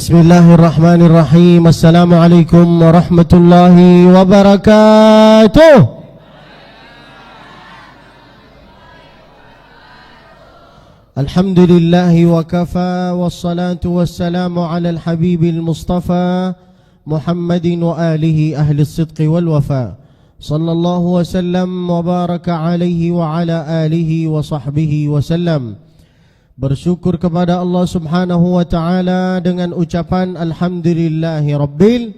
Bismillahirrahmanirrahim. Assalamualaikum warahmatullahi wabarakatuh. Alhamdulillahi wa kafa, wassalatu wassalamu ala al-habibil mustafa Muhammadin wa alihi ahli as-sidqi wal wafa. Sallallahu wasallam wa baraka alaihi wa ala alihi wa sahbihi wasallam. Bersyukur kepada Allah subhanahu wa ta'ala dengan ucapan Alhamdulillahi Rabbil.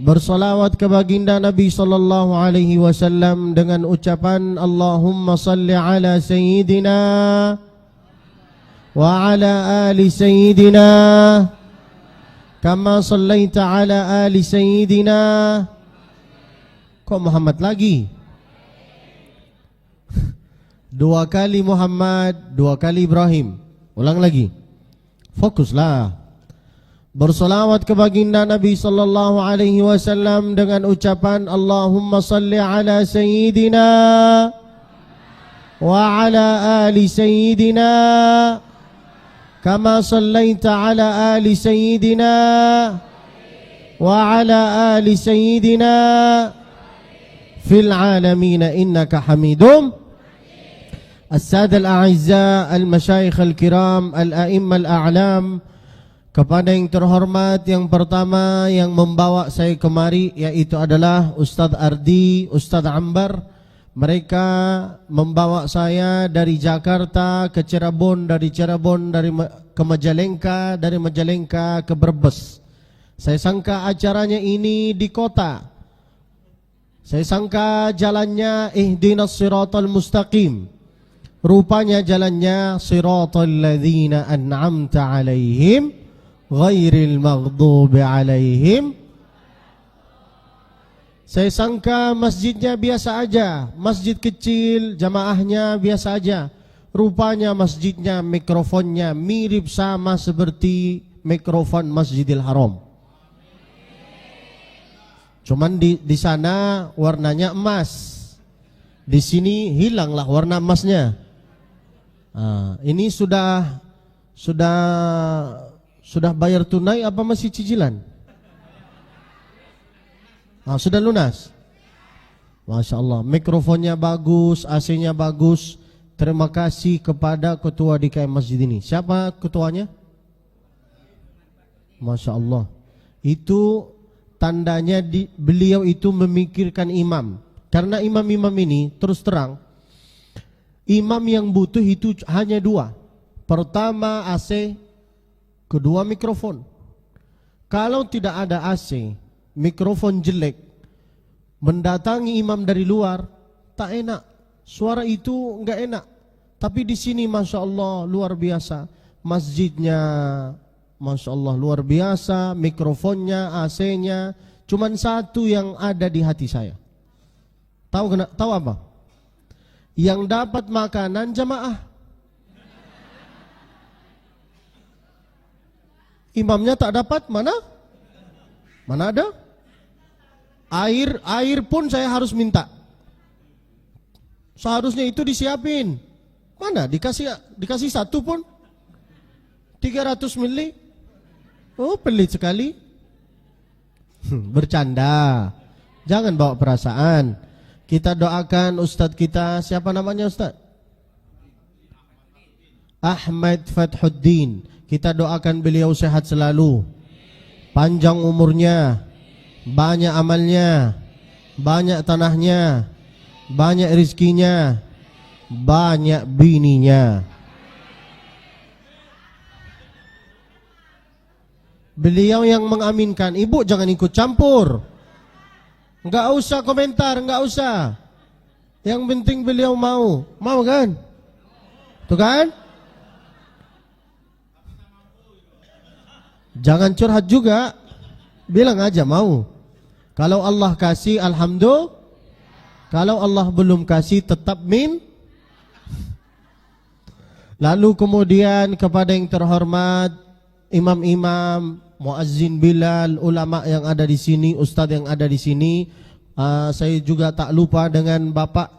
Bersalawat ke baginda Nabi sallallahu alaihi wasallam dengan ucapan Allahumma salli ala Sayyidina wa ala ali Sayyidina kama sallaita ala ali Sayyidina. Kok Muhammad lagi? Dua kali Muhammad, dua kali Ibrahim. Ulang lagi. Fokuslah. Bersalawat ke baginda Nabi sallallahu alaihi wasallam dengan ucapan Allahumma salli ala Sayyidina wa ala ali Sayyidina kama sallaita ala ali Sayyidina wa ala ali Sayyidina fil alamin innaka Hamidum. As-Sada al-A'izza, al-Masyayikh al-Kiram, al-A'imma al-A'lam. Kepada yang terhormat, yang pertama yang membawa saya kemari yaitu adalah Ustadz Ardi, Ustadz Ambar. Mereka membawa saya dari Jakarta ke Cirebon, dari Cirebon ke Majalengka, dari Majalengka ke Brebes. Saya sangka acaranya ini di kota. Saya sangka jalannya ihdinas siratal mustaqim. Rupanya jalannya siratal ladzina an'amta alaihim ghairil maghdubi alaihim. Saya sangka masjidnya biasa aja, masjid kecil, jamaahnya biasa aja. Rupanya masjidnya, mikrofonnya mirip sama seperti mikrofon Masjidil Haram. Cuman di sana warnanya emas. Di sini hilanglah warna emasnya. Ini sudah bayar tunai apa masih cicilan? Sudah lunas. Masya Allah, mikrofonnya bagus, AC-nya bagus. Terima kasih kepada ketua DKM masjid ini. Siapa ketuanya? Masya Allah. Itu tandanya beliau itu memikirkan imam. Karena imam-imam ini terus terang, imam yang butuh itu hanya dua. Pertama AC, kedua mikrofon. Kalau tidak ada AC, mikrofon jelek, mendatangi imam dari luar tak enak. Suara itu enggak enak. Tapi di sini Masya Allah luar biasa. Masjidnya Masya Allah luar biasa, mikrofonnya, AC-nya. Cuman satu yang ada di hati saya. Tahu apa? Yang dapat makanan jamaah. Imamnya tak dapat, mana ada? Air pun saya harus minta. Seharusnya itu disiapin. Mana dikasih satu pun 300 mili. Oh, pelit sekali. Bercanda. Jangan bawa perasaan. Kita doakan Ustadz kita, siapa namanya Ustadz? Ahmad Fathuddin. Kita doakan beliau sehat selalu, panjang umurnya, banyak amalnya, banyak tanahnya, banyak rizkinya, banyak bininya. Beliau yang mengaminkan. Ibu jangan ikut campur. Enggak usah komentar, enggak usah. Yang penting beliau mau kan? Tuh kan? Jangan curhat juga. Bilang aja mau. Kalau Allah kasih alhamdulillah. Kalau Allah belum kasih tetap min. Lalu kemudian kepada yang terhormat imam-imam, muazzin Bilal, ulama yang ada di sini, ustadz yang ada di sini. Saya juga tak lupa dengan Bapak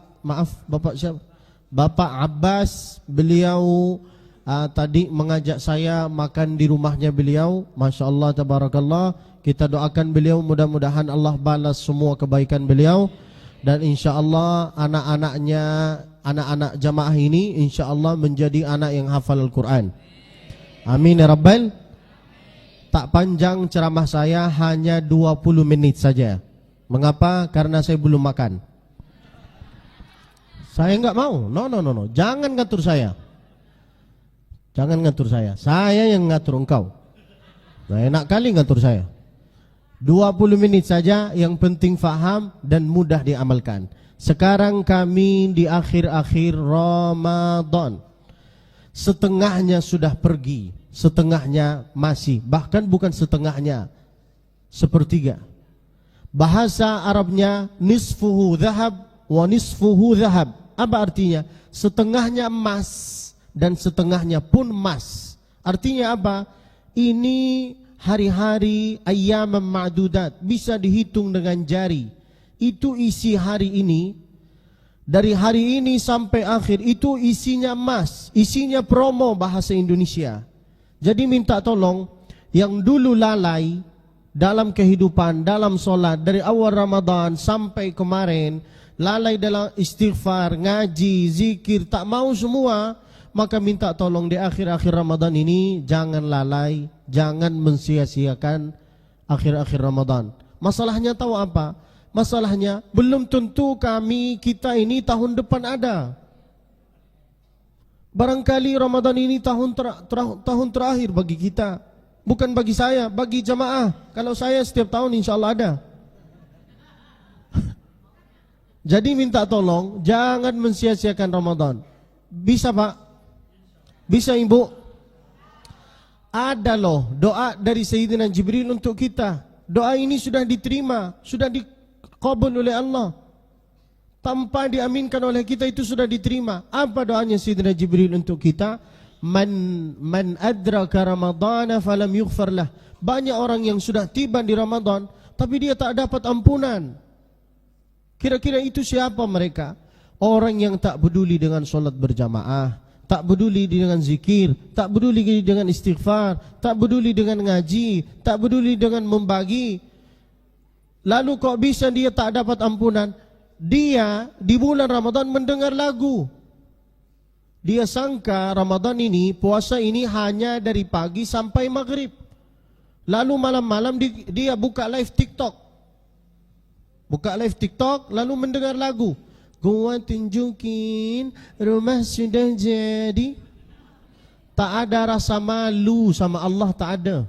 siapa? Bapak Abbas. Beliau tadi mengajak saya makan di rumahnya beliau. Masya Allah, tabarakallah. Kita doakan beliau, mudah-mudahan Allah balas semua kebaikan beliau. Dan insya Allah anak-anaknya, anak-anak jamaah ini insya Allah menjadi anak yang hafal Al-Quran. Amin ya Rabbal. Tak panjang ceramah saya, hanya 20 menit saja. Mengapa? Karena saya belum makan. Saya enggak mau. No. Jangan ngatur saya. Jangan ngatur saya. Saya yang ngatur engkau. Nah, enak kali ngatur saya. 20 menit saja, yang penting faham dan mudah diamalkan. Sekarang kami di akhir-akhir Ramadan. Setengahnya sudah pergi, setengahnya masih, bahkan bukan setengahnya, sepertiga. Bahasa Arabnya nisfuhu dhahab wa nisfuhu dhahab. Apa artinya? Setengahnya emas dan setengahnya pun emas. Artinya apa? Ini hari-hari ayyam ma'dudat, bisa dihitung dengan jari. Itu isi hari ini. Dari hari ini sampai akhir itu isinya emas, isinya promo bahasa Indonesia. Jadi minta tolong yang dulu lalai dalam kehidupan, dalam solat dari awal Ramadan sampai kemarin, lalai dalam istighfar, ngaji, zikir, tak mau semua, maka minta tolong di akhir-akhir Ramadan ini jangan lalai, jangan mensia-siakan akhir-akhir Ramadan. Masalahnya tahu apa? Masalahnya belum tentu kita ini tahun depan ada. Barangkali Ramadan ini tahun terakhir bagi kita. Bukan bagi saya, bagi jamaah. Kalau saya setiap tahun insya Allah ada. Jadi minta tolong jangan mensia-siakan Ramadan. Bisa Pak? Bisa Ibu? Ada loh doa dari Sayyidina Jibril untuk kita. Doa ini sudah diterima, sudah dikabul oleh Allah. Tanpa diaminkan oleh kita itu sudah diterima. Apa doanya Sayyidina Jibril untuk kita? Man adraka Ramadana falam yughfar lah. Banyak orang yang sudah tiba di Ramadan tapi dia tak dapat ampunan. Kira-kira itu siapa mereka? Orang yang tak peduli dengan solat berjamaah, tak peduli dengan zikir, tak peduli dengan istighfar, tak peduli dengan ngaji, tak peduli dengan membagi. Lalu kok bisa dia tak dapat ampunan? Dia di bulan Ramadan mendengar lagu. Dia sangka Ramadan ini, puasa ini hanya dari pagi sampai maghrib. Lalu malam-malam dia buka live TikTok. Buka live TikTok lalu mendengar lagu. Gua tunjukin rumah sudah jadi. Tak ada rasa malu sama Allah, tak ada.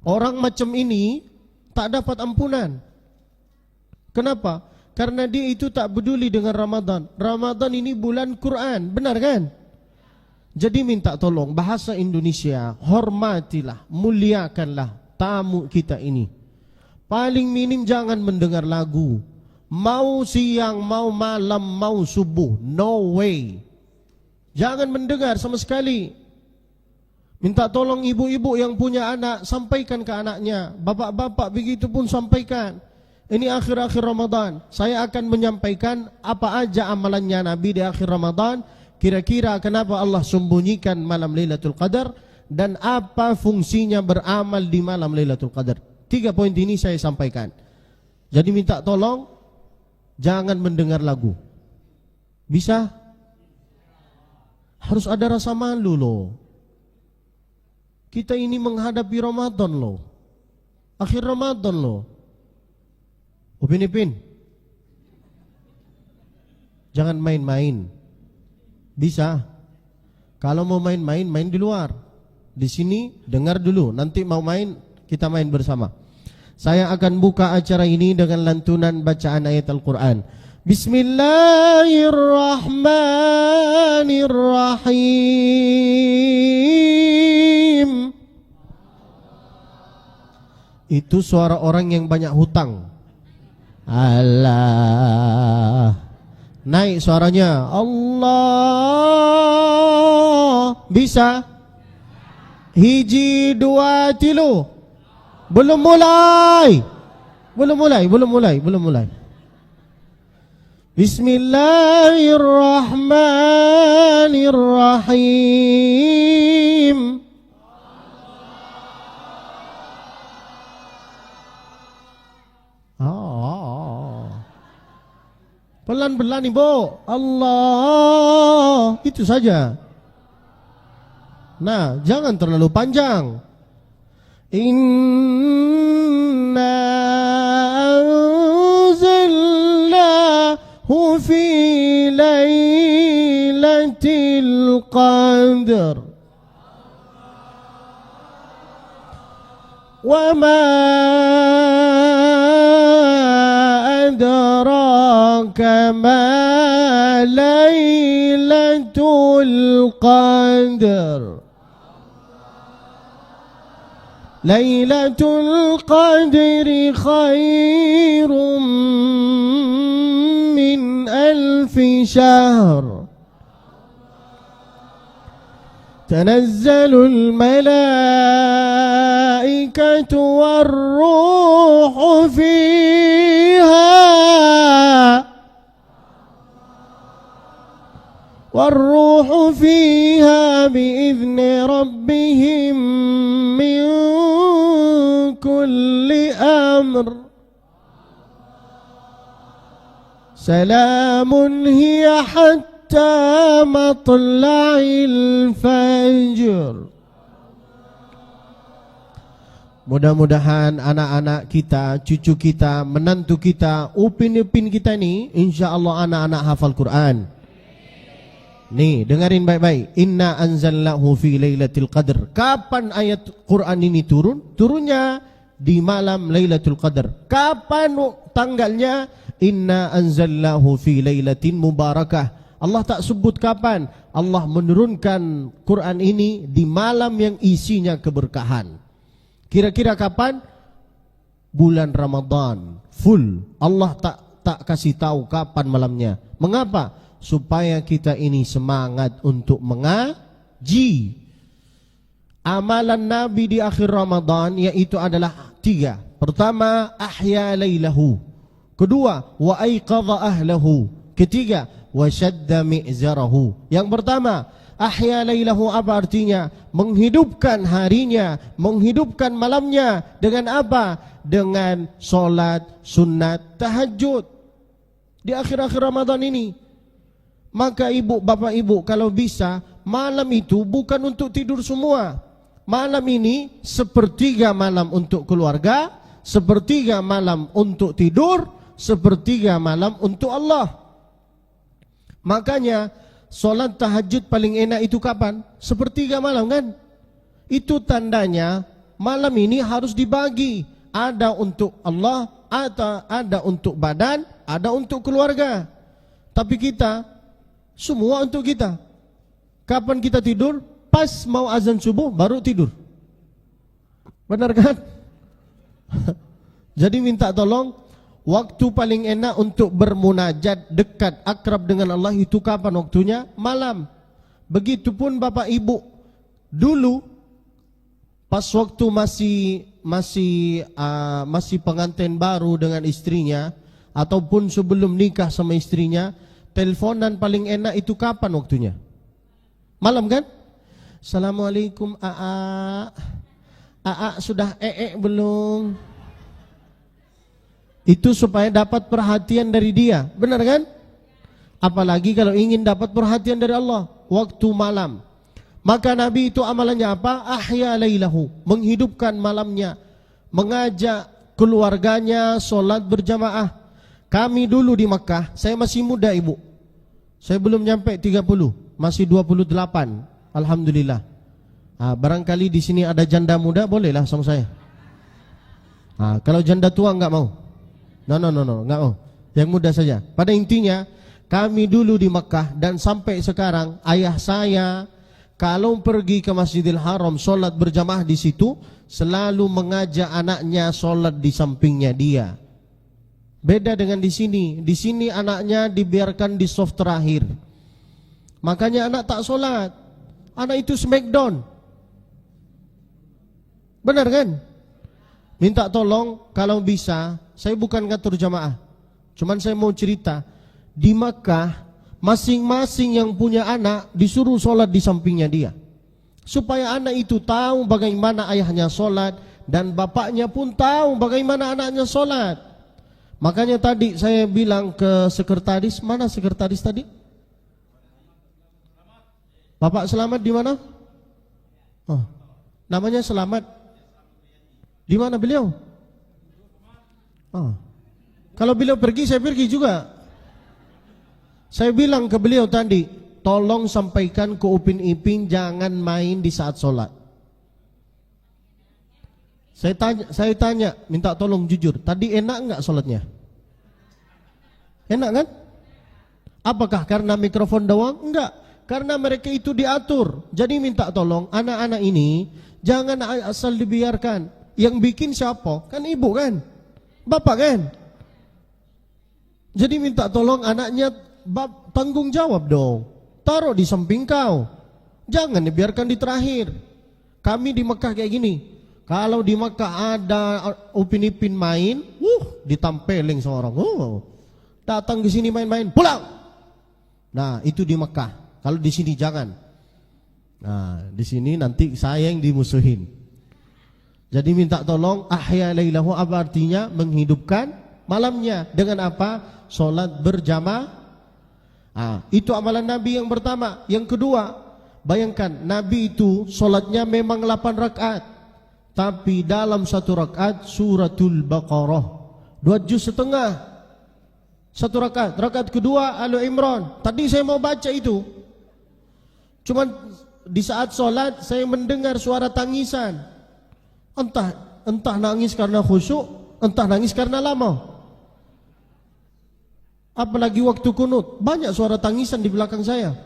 Orang macam ini tak dapat ampunan. Kenapa? Karena dia itu tak peduli dengan Ramadan. Ramadan ini bulan Quran, benar kan? Jadi minta tolong bahasa Indonesia, hormatilah, muliakanlah tamu kita ini. Paling minim jangan mendengar lagu. Mau siang, mau malam, mau subuh, no way. Jangan mendengar sama sekali. Minta tolong ibu-ibu yang punya anak, sampaikan ke anaknya. Bapak-bapak begitu pun sampaikan. Ini akhir-akhir Ramadan, saya akan menyampaikan apa aja amalannya Nabi di akhir Ramadan. Kira-kira kenapa Allah sembunyikan malam Lailatul Qadar dan apa fungsinya beramal di malam Lailatul Qadar. 3 poin ini saya sampaikan. Jadi minta tolong jangan mendengar lagu. Bisa? Harus ada rasa malu loh. Kita ini menghadapi Ramadan loh. Akhir Ramadan loh. Upin Ipin, jangan main-main. Bisa. Kalau mau main-main, main di luar. Di sini dengar dulu. Nanti mau main, kita main bersama. Saya akan buka acara ini dengan lantunan bacaan ayat Al-Quran. Bismillahirrahmanirrahim. Itu suara orang yang banyak hutang. Allah. Naik suaranya. Allah. Bisa? Hiji, dua, tilu. Belum mulai. Bismillahirrahmanirrahim. Pelan-pelan Ibu. Allah. Itu saja. Nah, jangan terlalu panjang. Inna anzalnahu fi lailatul qadr. Wa ma adraka ma lailatul qadr. Lailatul qadri khairum min alfi syahr. Tanazzalul malaikatu warruhu fiha. Warruhu fiha biizni rabbihim min kulli amr. Salamun hiya hatta matla'il fajr. Mudah-mudahan anak-anak kita, cucu kita, menantu kita, upin-upin kita ini insyaallah anak-anak hafal Quran. Nih, dengarin baik-baik. Inna anzalnahu fi lailatul qadr. Kapan ayat Quran ini turun? Turunnya di malam Lailatul Qadar. Kapan tanggalnya? Inna anzalnahu fi lailatin mubarakah. Allah tak sebut kapan. Allah menurunkan Quran ini di malam yang isinya keberkahan. Kira-kira kapan? Bulan Ramadan full. Allah tak kasih tahu kapan malamnya. Mengapa? Supaya kita ini semangat untuk mengaji. Amalan Nabi di akhir Ramadan yaitu adalah 3. Pertama, ahya lailahu. Kedua, wa aiqadha ahlahu. Ketiga, wa shadda mi'zarahu. Yang pertama, ahya lailahu apa artinya? Menghidupkan harinya, menghidupkan malamnya. Dengan apa? Dengan solat sunat tahajud di akhir-akhir Ramadan ini. Maka ibu, bapak ibu, kalau bisa malam itu bukan untuk tidur semua. Malam ini sepertiga malam untuk keluarga, sepertiga malam untuk tidur, sepertiga malam untuk Allah. Makanya solat tahajud paling enak itu kapan? Sepertiga malam kan? Itu tandanya malam ini harus dibagi. Ada untuk Allah, ada untuk badan, ada untuk keluarga. Tapi kita semua untuk kita. Kapan kita tidur? Pas mau azan subuh baru tidur. Benar kan? Jadi minta tolong, waktu paling enak untuk bermunajat, dekat, akrab dengan Allah itu kapan waktunya? Malam. Begitupun bapak ibu. Dulu pas waktu masih pengantin baru dengan istrinya, ataupun sebelum nikah sama istrinya, teleponan paling enak itu kapan waktunya? Malam kan? Assalamualaikum Aa sudah belum? Itu supaya dapat perhatian dari dia. Benar kan? Apalagi kalau ingin dapat perhatian dari Allah, waktu malam. Maka Nabi itu amalannya apa? Ahya lailahu, menghidupkan malamnya, mengajak keluarganya solat berjamaah. Kami dulu di Makkah, saya masih muda ibu. Saya belum nyampe 30, masih 28. Alhamdulillah. Barangkali di sini ada janda muda, bolehlah sama saya. Kalau janda tua enggak mau. No, enggak mau. Yang muda saja. Pada intinya, kami dulu di Makkah dan sampai sekarang ayah saya kalau pergi ke Masjidil Haram solat berjamaah di situ, selalu mengajak anaknya solat di sampingnya dia. Beda dengan di sini. Di sini anaknya dibiarkan di soft terakhir. Makanya anak tak solat. Anak itu smackdown. Benar kan? Minta tolong kalau bisa, saya bukan ngatur jamaah. Cuman saya mau cerita. di Makkah masing-masing yang punya anak disuruh sholat di sampingnya dia, supaya anak itu tahu bagaimana ayahnya sholat dan bapaknya pun tahu bagaimana anaknya sholat. Makanya tadi saya bilang ke sekretaris, mana sekretaris tadi? Bapak Selamat di mana? Oh, namanya Selamat. Di mana beliau? Oh. Kalau beliau pergi, saya pergi juga. Saya bilang ke beliau tadi, tolong sampaikan ke Upin Ipin jangan main di saat sholat. Saya tanya, minta tolong jujur, tadi enak enggak sholatnya? Enak kan? Apakah karena mikrofon doang? Enggak, karena mereka itu diatur. Jadi minta tolong, anak-anak ini jangan asal dibiarkan. Yang bikin siapa? Kan ibu kan? Bapak kan? Jadi minta tolong anaknya tanggung jawab dong. Taruh di samping kau. Jangan dibiarkan di terakhir. Kami di Mekah kayak gini. Kalau di Mekah ada Upin Ipin main, ditampelin sama orang. Datang ke sini main-main, pulang. Nah, itu di Mekah. Kalau di sini jangan. Nah, di sini nanti saya yang dimusuhin. Jadi minta tolong, ahya lailahu, apa artinya? Menghidupkan malamnya. Dengan apa? Sholat berjamaah. Itu amalan Nabi yang pertama. Yang kedua, bayangkan Nabi itu sholatnya memang 8 rakaat, tapi dalam satu rakaat suratul Baqarah 2 juz setengah. Satu rakaat. Rakaat kedua Ali Imran. Tadi saya mau baca itu, cuman di saat sholat saya mendengar suara tangisan. Entah nangis karena khusyuk, entah nangis karena lama. Apalagi waktu kunut, banyak suara tangisan di belakang saya.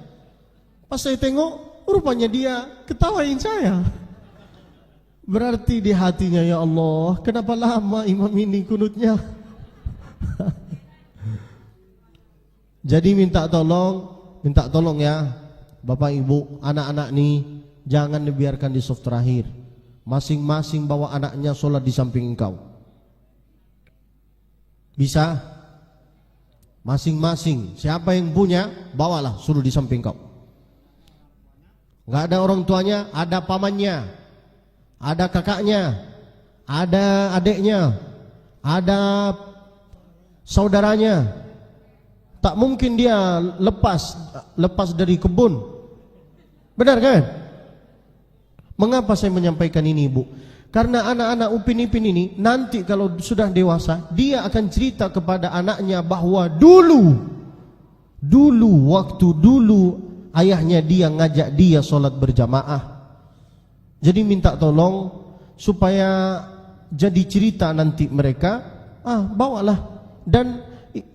Pas saya tengok, rupanya dia ketawain saya. Berarti di hatinya, ya Allah, kenapa lama imam ini kunutnya? Jadi minta tolong ya, Bapak Ibu, anak-anak nih jangan dibiarkan di soft terakhir. Masing-masing bawa anaknya sholat di samping engkau. Bisa? Masing-masing, siapa yang punya, bawalah, suruh di samping kau. Gak ada orang tuanya, ada pamannya, ada kakaknya, ada adiknya, ada saudaranya. Tak mungkin dia lepas dari kebun. Benar kan? Mengapa saya menyampaikan ini, Ibu? Karena anak-anak Upin Ipin ini nanti kalau sudah dewasa, dia akan cerita kepada anaknya bahwa dulu ayahnya dia ngajak dia sholat berjamaah. Jadi minta tolong supaya jadi cerita nanti mereka, bawalah. Dan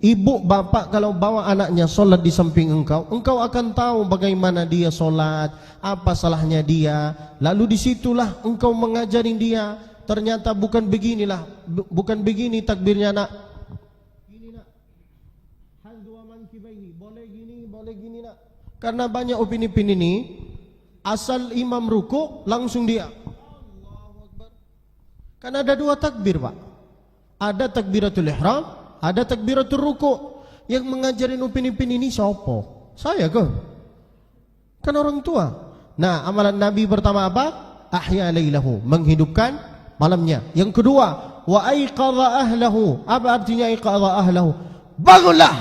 ibu bapak kalau bawa anaknya sholat di samping engkau akan tahu bagaimana dia sholat, apa salahnya dia. Lalu disitulah engkau mengajarin dia, ternyata bukan begini takbirnya nak. Gini nak, hal dua mankibaihi, boleh gini nak. Karena banyak Upin Ipin ini asal imam ruku langsung dia Allahu Akbar. Kan ada 2 takbir, Pak. Ada takbiratul ihram, ada takbiratul ruku. Yang mengajarin Upin Ipin ini siapa? Saya ke? Kan orang tua. Nah, amalan Nabi pertama apa? Ahya lailahu, menghidupkan malamnya. Yang kedua, wa aiqadha ahlahu. Apa artinya aiqadha ahlahu? Bangunlah.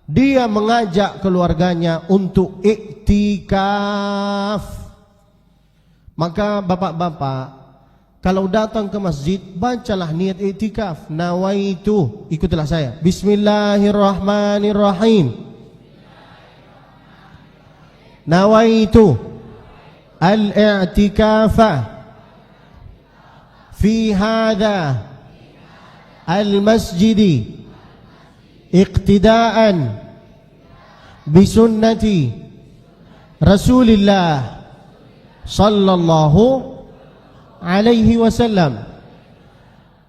Dia mengajak keluarganya untuk iktikaf. Maka bapak-bapak, kalau datang ke masjid, bacalah niat iktikaf. Nawaitu, ikutilah saya. Bismillahirrahmanirrahim. Nawaitu al-i'tikafa fi hadha al-masjidi iqtidaan bisunnati Rasulillah sallallahu alaihi wasallam.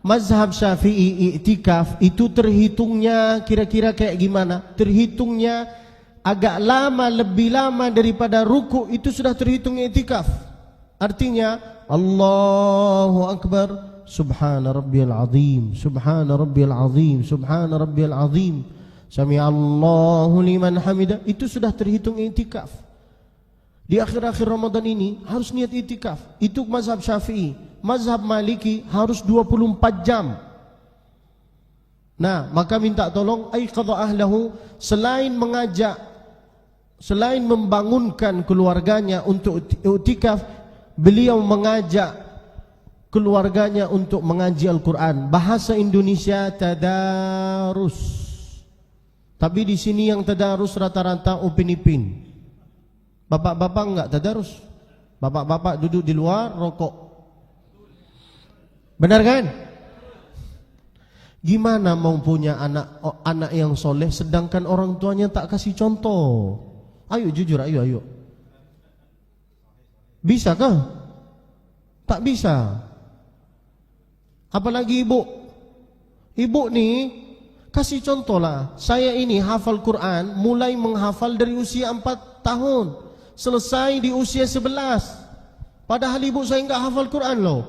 Mazhab Syafi'i i'tikaf itu terhitungnya kira-kira kayak gimana? Terhitungnya agak lama, lebih lama daripada ruku, itu sudah terhitung i'tikaf. Artinya Allahu Akbar, subhana rabbiyal azim, subhana rabbiyal azim, subhana rabbiyal azim, Sami Allahu liman hamidah, itu sudah terhitung i'tikaf. Di akhir-akhir Ramadan ini harus niat i'tikaf. Itu mazhab Syafi'i. Mazhab Maliki harus 24 jam. Nah, maka minta tolong aiqadha ahlahu, selain mengajak, selain membangunkan keluarganya untuk i'tikaf, beliau mengajak keluarganya untuk mengaji Al-Quran. Bahasa Indonesia tadarus. Tapi di sini yang tadarus rata-rata Upin Ipin. Bapak-bapak enggak tadarus. Bapak-bapak duduk di luar rokok. Benar kan? Gimana mau punya anak yang soleh sedangkan orang tuanya tak kasih contoh? Ayo jujur, ayo. Bisa kah? Tak bisa. Apalagi ibu. Ibu nih kasih contoh lah. Saya ini hafal Quran, mulai menghafal dari usia 4 tahun. Selesai di usia 11. Padahal ibu saya enggak hafal Quran loh.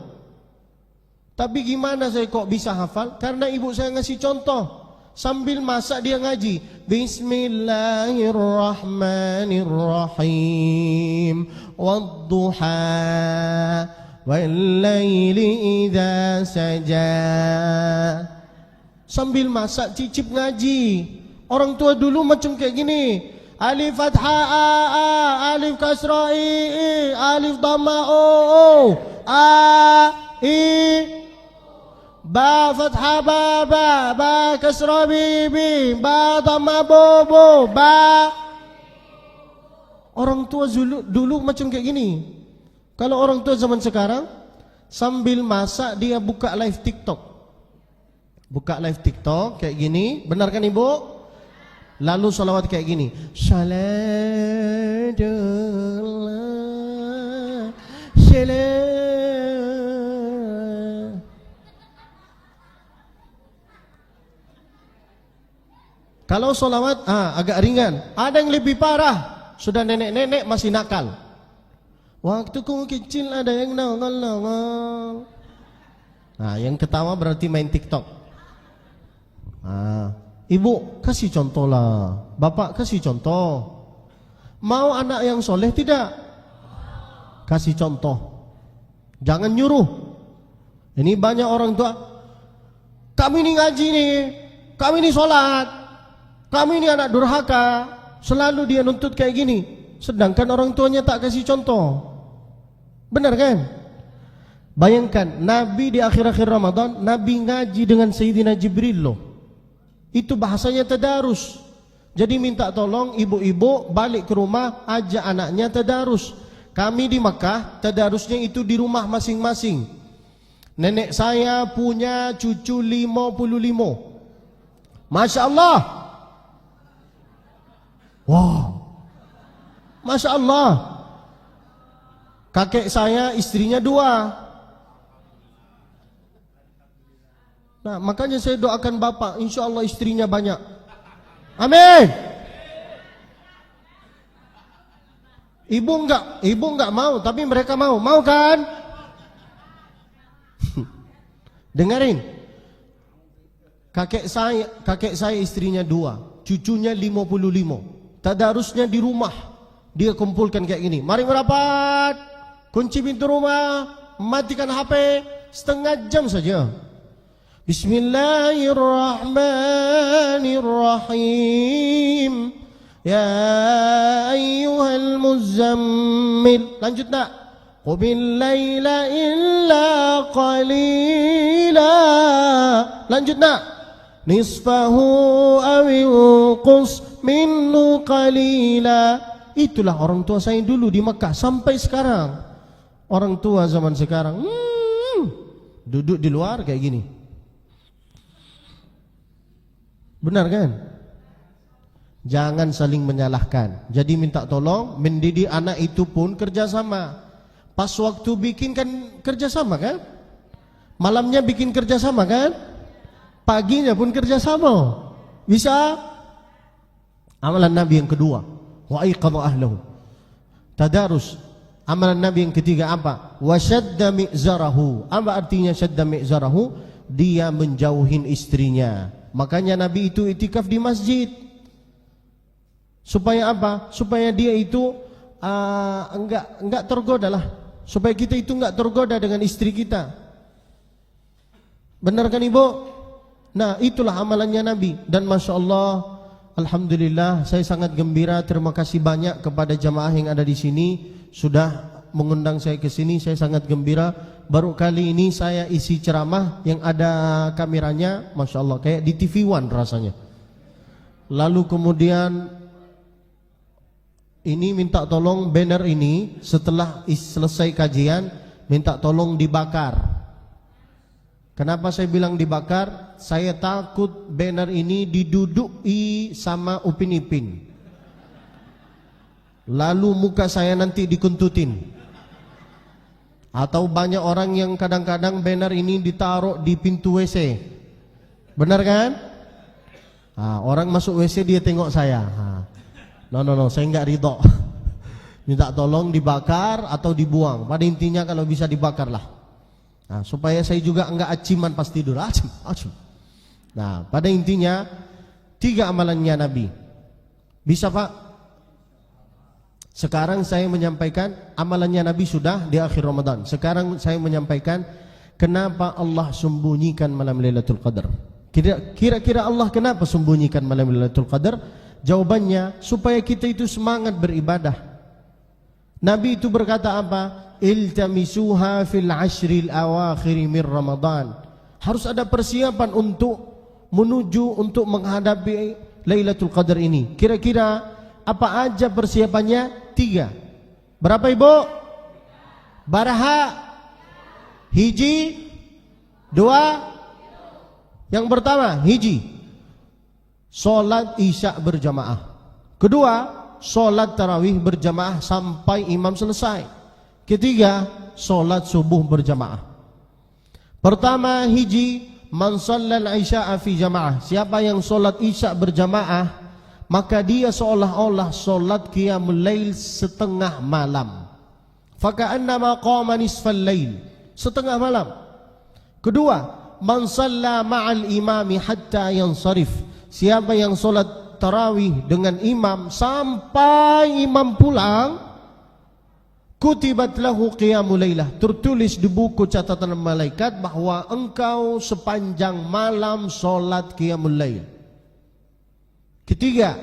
Tapi gimana saya kok bisa hafal? Karena ibu saya ngasih contoh. Sambil masak dia ngaji. Bismillahirrahmanirrahim. Wadduha wal-laili idza saja. Sambil masak cicip ngaji. Orang tua dulu macam kayak gini. Alif fathah a, alif kasrah i, alif dhamma o, a i, ba fathah ba, ba kasrah bi, ba dhamma bo, ba. Orang tua dulu macam kayak gini. Kalau orang tua zaman sekarang sambil masak dia buka live TikTok. Buka live TikTok kayak gini, benar kan ibu? Lalu salawat kayak gini. Salatullah salam. Kalau salawat agak ringan. Ada yang lebih parah. Sudah nenek-nenek masih nakal. Waktu ku kecil ada yang nongol-nongol. Nah, yang ketawa berarti main TikTok. Ibu kasih contoh lah. Bapak kasih contoh. Mau anak yang soleh tidak? Kasih contoh. Jangan nyuruh. Ini banyak orang tua. Kami ini ngaji nih. Kami ini sholat. Kami ini anak durhaka. Selalu dia nuntut kayak gini. Sedangkan orang tuanya tak kasih contoh. Benar kan? Bayangkan Nabi di akhir-akhir Ramadan, Nabi ngaji dengan Sayyidina Jibril loh. Itu bahasanya tadarus. Jadi minta tolong ibu-ibu balik ke rumah, ajak anaknya tadarus. Kami di Makkah tadarusnya itu di rumah masing-masing. Nenek saya punya cucu 55. Masya Allah. Wow. Masya Allah. Kakek saya istrinya 2. Nah, makanya saya doakan bapak, insya Allah istrinya banyak. Amin. Ibu enggak mau, tapi mereka mau kan? Dengarin. Kakek saya istrinya 2, cucunya 55. Tadarusnya di rumah. Dia kumpulkan kayak gini. Mari merapat. Kunci pintu rumah, matikan HP, setengah jam saja. Bismillahirrahmanirrahim. Ya ayyuhal muzammil. Lanjut nak. Qumil laila illa qalila. Lanjut nak. Nisfahu awinqus minhu qalila. Itulah orang tua saya dulu di Mekah sampai sekarang. Orang tua zaman sekarang duduk di luar kayak gini. Benar kan? Jangan saling menyalahkan. Jadi minta tolong mendidik anak itu pun kerjasama. Pas waktu bikin kan kerjasama kan? Malamnya bikin kerjasama kan? Paginya pun kerjasama. Bisa? Amalan Nabi yang kedua. Wa aiqadha ahlahu. Tadarus. Amalan Nabi yang ketiga apa? Wa syadda mi'zarahu. Apa artinya syadda mi'zarahu? Dia menjauhin istrinya. Makanya Nabi itu itikaf di masjid. Supaya apa? Supaya dia itu enggak tergoda lah. Supaya kita itu enggak tergoda dengan istri kita. Benar kan Ibu? Nah, itulah amalannya Nabi. Dan Masya Allah, alhamdulillah, saya sangat gembira. Terima kasih banyak kepada jamaah yang ada di sini sudah mengundang saya ke sini. Saya sangat gembira. Baru kali ini saya isi ceramah yang ada kameranya, Masya Allah, kayak di TV One rasanya. Lalu kemudian ini minta tolong banner ini setelah selesai kajian, minta tolong dibakar. Kenapa saya bilang dibakar? Saya takut banner ini diduduki sama Upin Ipin. Lalu muka saya nanti dikuntutin. Atau banyak orang yang kadang-kadang banner ini ditaruh di pintu WC. Benar kan? Nah, orang masuk WC dia tengok saya. No, saya enggak ridho. Minta tolong dibakar atau dibuang. Pada intinya kalau bisa dibakar lah. Nah, supaya saya juga enggak aciman pas tidur. Acim. Nah, pada intinya 3 amalannya Nabi. Bisa Pak? Sekarang saya menyampaikan amalannya Nabi sudah di akhir Ramadan. Sekarang saya menyampaikan kenapa Allah sembunyikan malam Lailatul Qadar. Kira-kira Allah kenapa sembunyikan malam Lailatul Qadar? Jawabannya supaya kita itu semangat beribadah. Nabi itu berkata apa? Iltamisuha fil ashril awakhir min Ramadan. Harus ada persiapan untuk menuju untuk menghadapi Lailatul Qadar ini. Kira-kira apa aja persiapannya? 3. Berapa Ibu? Baraha, hiji, 2. Yang pertama hiji, solat isya berjamaah. Kedua, solat tarawih berjamaah sampai imam selesai. Ketiga, solat subuh berjamaah. Pertama hiji, man shallal isya'a fi jamaah. Siapa yang solat isya berjamaah, maka dia seolah-olah solat qiyamul lail setengah malam. Faka'annama qama nisfal lail, setengah malam. Kedua, man shalla ma'al imami hatta yansarif. Siapa yang solat tarawih dengan imam sampai imam pulang, kutibat lahu qiyamul lailah, tertulis di buku catatan malaikat bahwa engkau sepanjang malam solat qiyamul lail. Ketiga,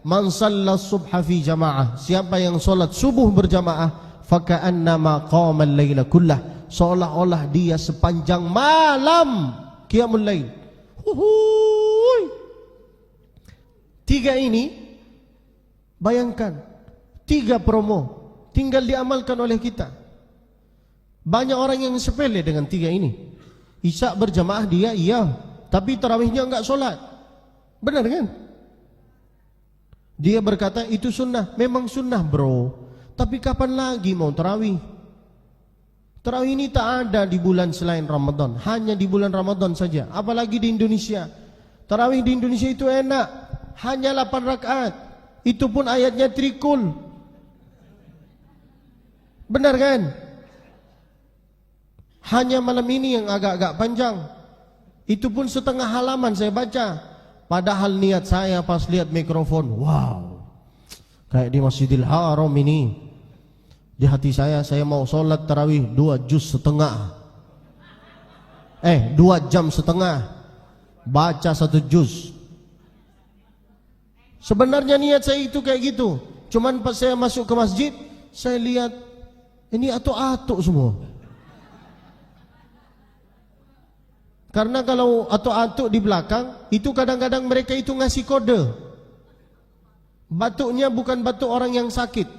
man shalla subha fi jamaah. Siapa yang solat subuh berjamaah, faka'annama qama al-laila kullah, seolah-olah dia sepanjang malam qiyamul lail. 3 ini, bayangkan 3 promo tinggal diamalkan oleh kita. Banyak orang yang sepele dengan 3 ini. Isya berjamaah dia iya, tapi tarawihnya enggak solat. Benar kan? Dia berkata itu sunnah. Memang sunnah bro, tapi kapan lagi mau tarawih? Tarawih ini tak ada di bulan selain Ramadan, hanya di bulan Ramadan saja. Apalagi di Indonesia. Tarawih di Indonesia itu enak, hanya 8 rakaat. Itu pun ayatnya trikul. Benar kan? Hanya malam ini yang agak-agak panjang. Itu pun setengah halaman saya baca. Padahal niat saya pas lihat mikrofon, wow, kayak di Masjidil Haram ini. Di hati saya mau sholat tarawih 2 juz setengah. 2 jam setengah, baca 1 juz. Sebenarnya niat saya itu kayak gitu. Cuman pas saya masuk ke masjid, saya lihat ini atuk-atuk semua. Karena kalau atuk-atuk di belakang, itu kadang-kadang mereka itu ngasih kode. Batuknya bukan batuk orang yang sakit.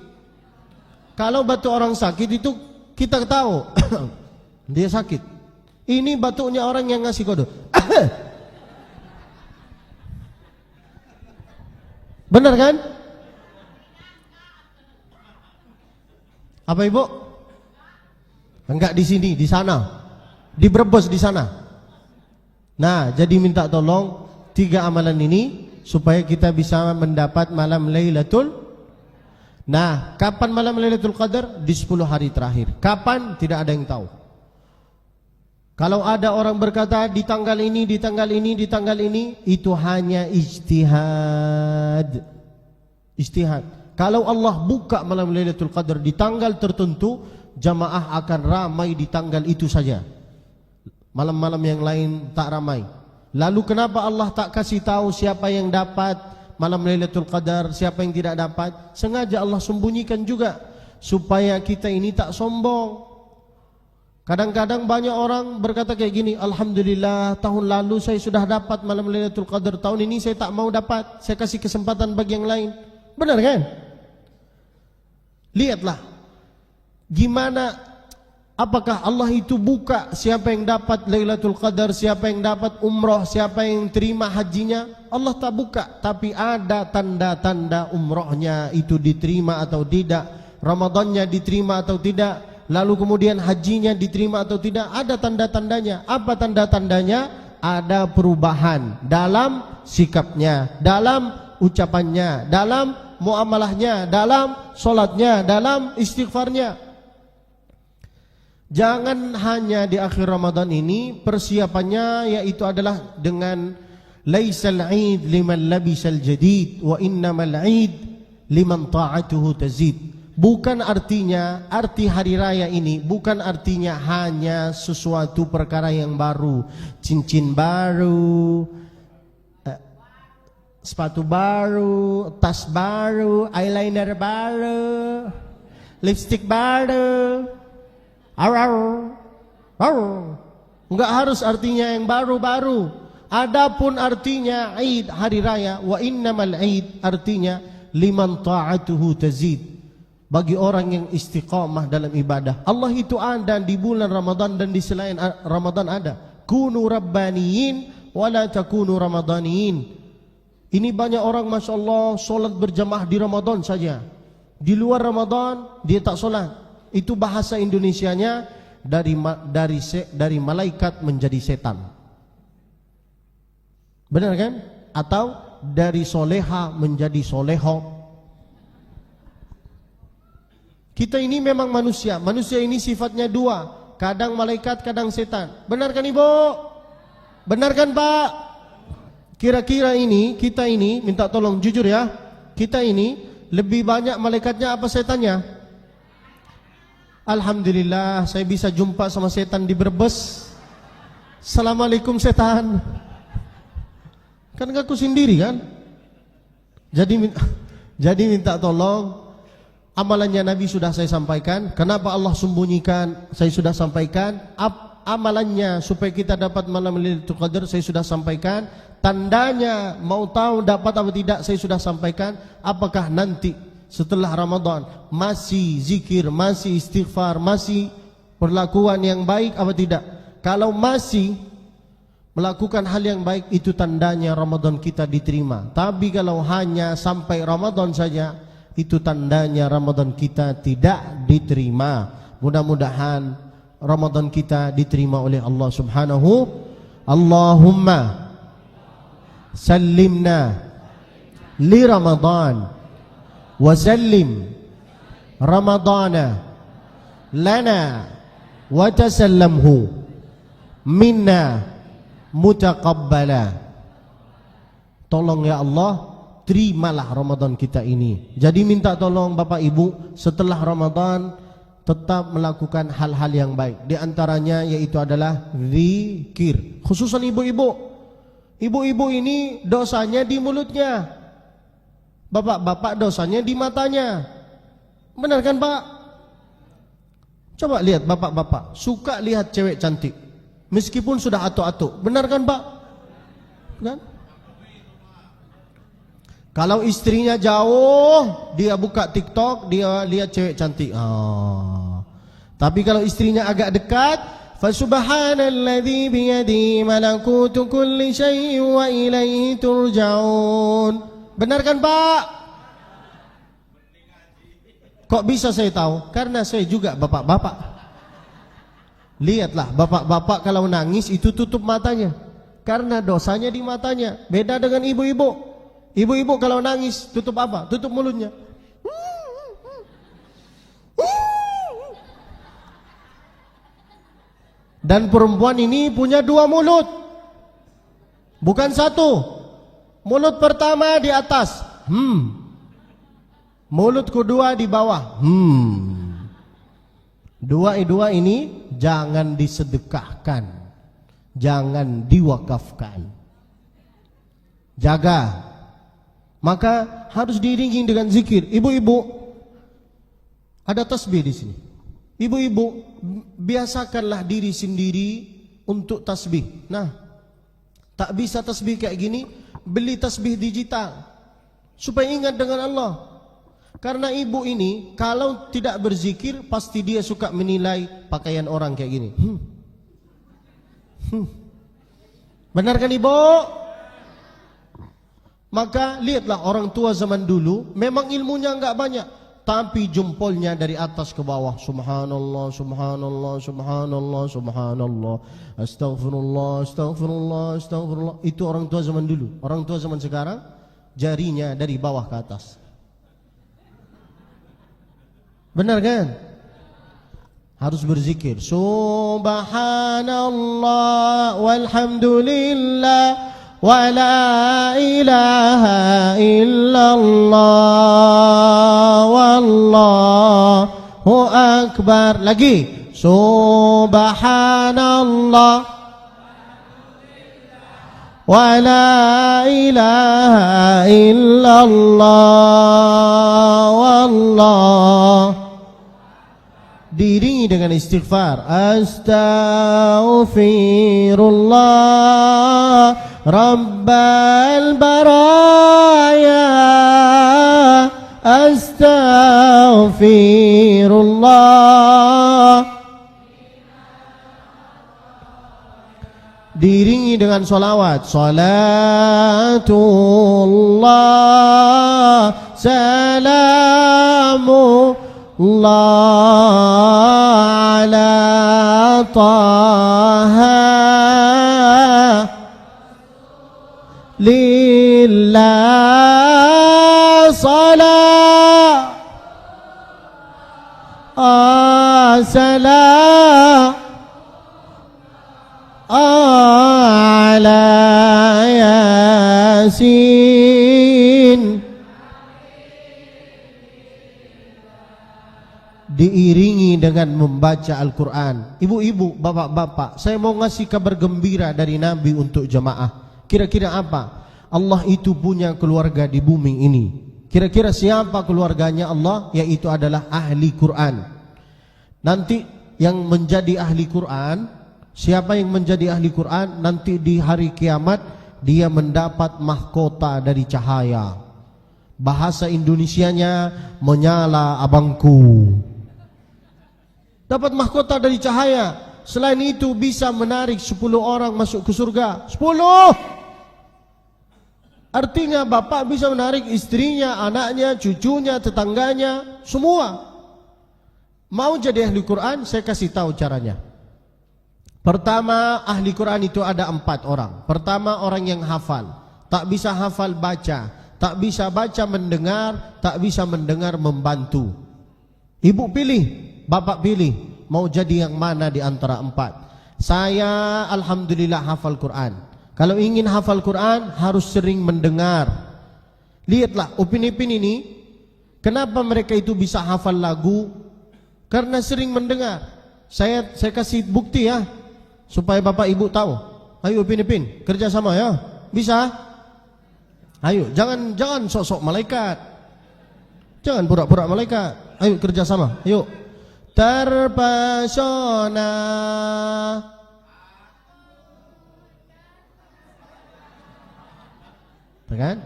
Kalau batuk orang sakit itu kita tahu dia sakit. Ini batuknya orang yang ngasih kode. Benar kan? Apa Ibu? Enggak di sini, di sana. Di Brebes di sana. Nah, jadi minta tolong 3 amalan ini supaya kita bisa mendapat malam Lailatul. Nah, kapan malam Lailatul Qadar? Di 10 hari terakhir. Kapan? Tidak ada yang tahu. Kalau ada orang berkata di tanggal ini, di tanggal ini, di tanggal ini, itu hanya ijtihad. Ijtihad. Kalau Allah buka malam Lailatul Qadar di tanggal tertentu, jamaah akan ramai di tanggal itu saja. Malam-malam yang lain tak ramai. Lalu kenapa Allah tak kasih tahu siapa yang dapat malam Lailatul Qadar, siapa yang tidak dapat? Sengaja Allah sembunyikan juga supaya kita ini tak sombong. Kadang-kadang banyak orang berkata kayak gini, alhamdulillah tahun lalu saya sudah dapat malam Lailatul Qadar, tahun ini saya tak mau dapat, saya kasih kesempatan bagi yang lain. Benar kan? Lihatlah gimana, apakah Allah itu buka siapa yang dapat Lailatul Qadar, siapa yang dapat umroh, siapa yang terima hajinya? Allah tak buka, tapi ada tanda-tanda umrohnya itu diterima atau tidak, Ramadannya diterima atau tidak, lalu kemudian hajinya diterima atau tidak. Ada tanda-tandanya. Apa tanda-tandanya? Ada perubahan dalam sikapnya, dalam ucapannya, dalam muamalahnya, dalam solatnya, dalam istighfarnya. Jangan hanya di akhir Ramadan ini persiapannya yaitu adalah dengan laisal 'id liman labisal jadid wa innamal 'id liman ta'atuhu tazid. Bukan artinya, arti hari raya ini bukan artinya hanya sesuatu perkara yang baru, cincin baru, sepatu baru, tas baru, eyeliner baru, lipstick baru. Enggak harus artinya yang baru-baru. Adapun artinya Id, hari raya, wa innamal Id artinya liman ta'atuhu tazid. Bagi orang yang istiqamah dalam ibadah. Allah itu ada di bulan Ramadan dan di selain Ramadan ada. Kunu rabbaniyin wala takunu ramadaniyin. Ini banyak orang Masya Allah solat berjamaah di Ramadan saja. Di luar Ramadan dia tak solat. Itu bahasa Indonesianya dari malaikat menjadi setan. Benar kan? Atau dari soleha menjadi soleho. Kita ini memang manusia. Manusia ini sifatnya dua. Kadang malaikat, kadang setan. Benar kan Ibu? Benar kan Pak? Kira-kira ini, kita ini, minta tolong jujur ya. Kita ini lebih banyak malaikatnya apa setannya? Alhamdulillah saya bisa jumpa sama setan di Brebes. Assalamualaikum setan. Kan aku sendiri kan? Jadi minta tolong. Amalannya Nabi sudah saya sampaikan. Kenapa Allah sembunyikan? Saya sudah sampaikan. Amalannya supaya kita dapat malam Lailatul Qadar saya sudah sampaikan. Tandanya mau tahu dapat atau tidak saya sudah sampaikan. Apakah nanti setelah Ramadan masih zikir, masih istighfar, masih perlakuan yang baik atau tidak? Kalau masih melakukan hal yang baik, itu tandanya Ramadan kita diterima. Tapi kalau hanya sampai Ramadan saja, itu tandanya Ramadan kita tidak diterima. Mudah-mudahan Ramadan kita diterima oleh Allah Subhanahu. Allahumma sallimna li Ramadan wa sallim Ramadana lana wa tasallamhu minna mutaqabbala. Tolong ya Allah, terimalah Ramadan kita ini. Jadi minta tolong Bapak Ibu, setelah Ramadan tetap melakukan hal-hal yang baik. Di antaranya yaitu adalah zikir. Khususan ibu-ibu. Ibu-ibu ini dosanya di mulutnya. Bapak-bapak dosanya di matanya. Benar kan Pak? Coba lihat bapak-bapak, suka lihat cewek cantik. Meskipun sudah atuk-atuk. Benar kan Pak? Kan? Kalau istrinya jauh, dia buka TikTok, dia lihat cewek cantik. Tapi kalau istrinya agak dekat, fa subhanalladzi biyadihi malakutu kulli syai'in wa ilaihi turja'un. Benar kan Pak? Kok bisa saya tahu? Karena saya juga bapak-bapak. Lihatlah, bapak-bapak kalau nangis itu tutup matanya. Karena dosanya di matanya. Beda dengan ibu-ibu. Ibu-ibu kalau nangis tutup apa? Tutup mulutnya. Dan perempuan ini punya 2 mulut, bukan 1. Mulut pertama di atas, mulut kedua di bawah, Dua ini jangan disedekahkan, jangan diwakafkan. Jaga. Maka harus diiringi dengan zikir. Ibu-ibu, ada tasbih di sini. Ibu-ibu, biasakanlah diri sendiri untuk tasbih. Nah, tak bisa tasbih kayak gini, beli tasbih digital supaya ingat dengan Allah. Karena ibu ini kalau tidak berzikir pasti dia suka menilai pakaian orang kayak gini. Benar kan ibu? Maka lihatlah orang tua zaman dulu, memang ilmunya enggak banyak, tapi jempolnya dari atas ke bawah. Subhanallah, subhanallah, subhanallah, subhanallah, astaghfirullah, astaghfirullah, astaghfirullah. Itu orang tua zaman dulu. Orang tua zaman sekarang jarinya dari bawah ke atas. Benar kan? Harus berzikir. Subhanallah walhamdulillah wa la ilaha illallah wallahu akbar. Lagi. Subhanallah wa la ilaha illallah wallahu. Diiringi dengan istighfar. Astaghfirullah Rabbal baraya, astaghfirullah. Diiringi dengan sholawat. Salatullah salamu Allah ala taha lillah salat salam ala yasin. Diiringi dengan membaca Al-Quran. Ibu-ibu, bapak-bapak, saya mau ngasih kabar gembira dari Nabi untuk jemaah. Kira-kira apa? Allah itu punya keluarga di bumi ini. Kira-kira siapa keluarganya Allah? Yaitu adalah ahli Quran. Nanti yang menjadi ahli Quran, siapa yang menjadi ahli Quran? Nanti di hari kiamat dia mendapat mahkota dari cahaya. Bahasa Indonesianya menyala abangku. Dapat mahkota dari cahaya. Selain itu bisa menarik 10 orang masuk ke surga. 10. Artinya bapak bisa menarik istrinya, anaknya, cucunya, tetangganya, semua. Mau jadi ahli Quran, saya kasih tahu caranya. Pertama, ahli Quran itu ada 4 orang. Pertama, orang yang hafal. Tak bisa hafal baca, tak bisa baca mendengar, tak bisa mendengar membantu. Ibu pilih, bapak pilih, mau jadi yang mana di antara 4? Saya alhamdulillah hafal Quran. Kalau ingin hafal Quran harus sering mendengar. Lihatlah Upin-Ipin ini, kenapa mereka itu bisa hafal lagu? Karena sering mendengar. Saya kasih bukti ya, supaya bapak ibu tahu. Ayo Upin-Ipin, kerja sama ya. Bisa? Ayo, jangan sok-sok malaikat. Jangan pura-pura malaikat. Ayo kerja sama. Ayo. Terpesona. Kan?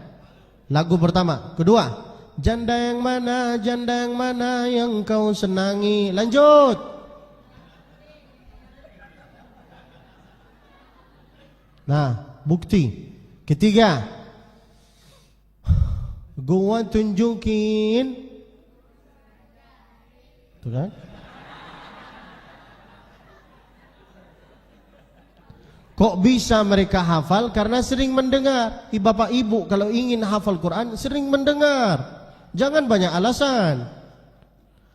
Lagu pertama. Kedua, janda yang mana yang kau senangi. Lanjut. Nah, bukti. Ketiga, gua tunjukin. Tuh kan? Kok bisa mereka hafal? Karena sering mendengar. Bapak ibu kalau ingin hafal Quran sering mendengar. Jangan banyak alasan.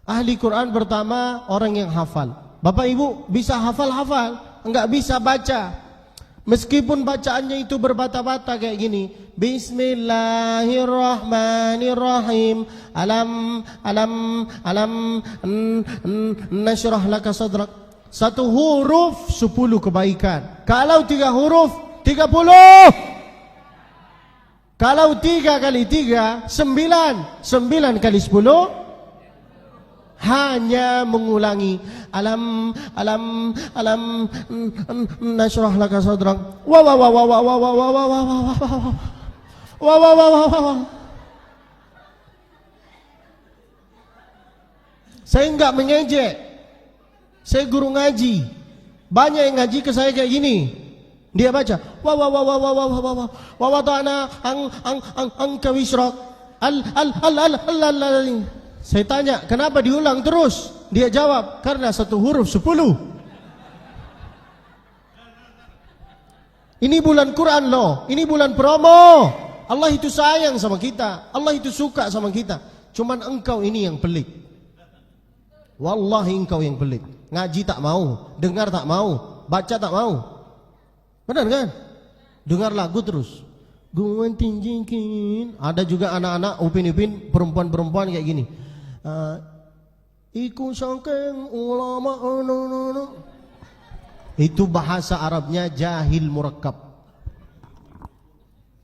Ahli Quran pertama orang yang hafal. Bapak ibu bisa hafal-hafal. enggak bisa baca. Meskipun bacaannya itu berbata-bata kayak gini. Bismillahirrahmanirrahim. Alam nashrah laka sadrak. Satu huruf 10 kebaikan. Kalau 3 huruf 30. Kalau 3 kali 3 9. 9 kali 10 hanya mengulangi alam nashrah laka sadrak. Saya enggak mengejek. Saya guru ngaji. Banyak yang ngaji ke saya kayak gini. Dia baca wa wada'na anka wisrak al. Saya tanya, kenapa diulang terus? Dia jawab, karena satu huruf 10. Ini bulan Quran loh, ini bulan promo. Allah itu sayang sama kita, Allah itu suka sama kita. Cuman engkau ini yang pelit. Wallahi engkau yang pelit. Ngaji tak mau, dengar tak mau, baca tak mau. Benar kan? Dengar lagu terus. Gua tinggikin. Ada juga anak-anak upin-upin perempuan-perempuan kayak gini. Iku sangkeng ulama. Itu bahasa Arabnya jahil murakkab.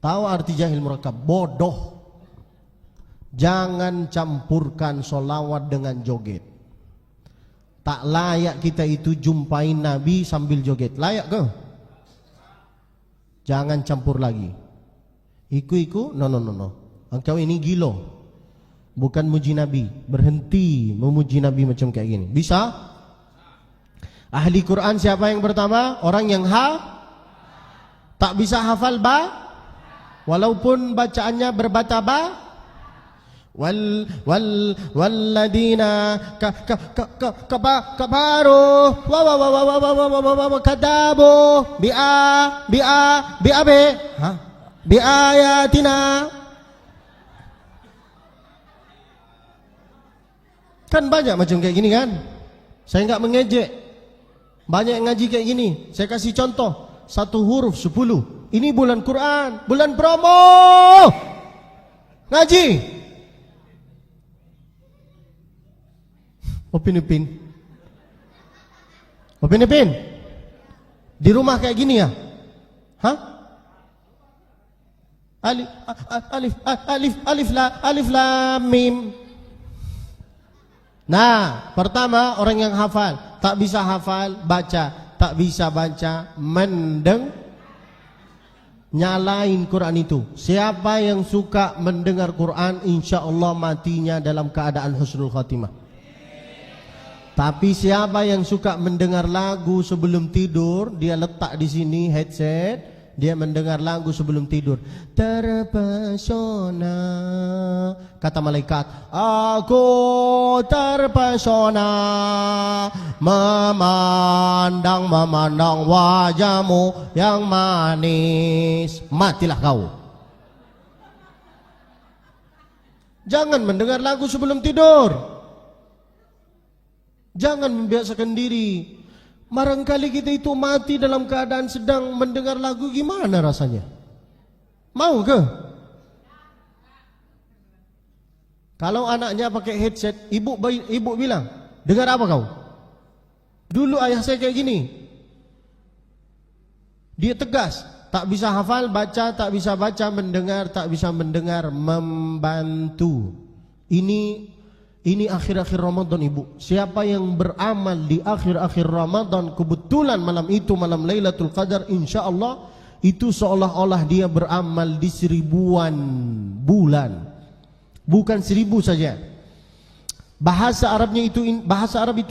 Tahu arti jahil murakkab? Bodoh. Jangan campurkan sholawat dengan joget. Tak layak kita itu jumpain Nabi sambil joget. Layak ke? Jangan campur lagi. Iku no. Engkau ini gilo. Bukan muji Nabi. Berhenti memuji Nabi macam kayak gini. Bisa? Ahli Quran siapa yang pertama? Orang yang tak bisa hafal ba, walaupun bacaannya berbata-ba. Walladina kabaru kadabu bi ayatina. Kan banyak macam kayak gini kan. Saya enggak mengejek. Banyak yang ngaji kayak gini. Saya kasih contoh. Satu huruf 10. Ini bulan Quran, bulan promo. Ngaji. Upin-upin. Di rumah kayak gini ya? Hah? Alif lam mim. Nah, pertama orang yang hafal, tak bisa hafal, baca, tak bisa baca, nyalain Quran itu. Siapa yang suka mendengar Quran, insya Allah matinya dalam keadaan husnul khatimah. Tapi siapa yang suka mendengar lagu sebelum tidur, dia letak di sini headset. Dia mendengar lagu sebelum tidur. Terpesona, kata malaikat, aku terpesona memandang wajahmu yang manis. Matilah kau. Jangan mendengar lagu sebelum tidur. Jangan membiasakan diri. Barangkali kita itu mati dalam keadaan sedang mendengar lagu, gimana rasanya? Mau ke? Kalau anaknya pakai headset, ibu bilang, dengar apa kau? Dulu ayah saya kayak gini. Dia tegas, tak bisa hafal, baca, tak bisa baca, mendengar, tak bisa mendengar, membantu. Ini akhir-akhir Ramadan ibu. Siapa yang beramal di akhir-akhir Ramadan, kebetulan malam itu malam Lailatul Qadar, insya Allah itu seolah-olah dia beramal di 1000-an bulan. Bukan 1000 saja. Bahasa Arab itu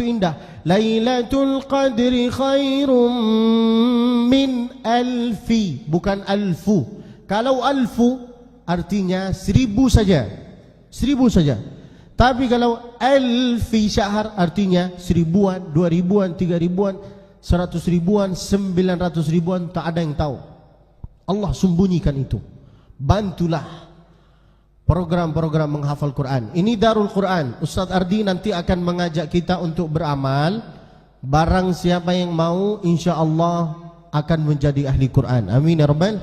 indah. Lailatul Qadri khairum min alfi, bukan alfu. Kalau alfu artinya 1000 saja. 1000 saja. Tapi kalau alfi syahr artinya 1000-an, 2000-an, 3000-an, 100 ribuan, 900 ribuan, tak ada yang tahu. Allah sembunyikan itu. Bantulah program-program menghafal Quran. Ini Darul Quran. Ustaz Ardi nanti akan mengajak kita untuk beramal Barang siapa yang mau, insya Allah akan menjadi ahli Quran. Amin ya Rabbal.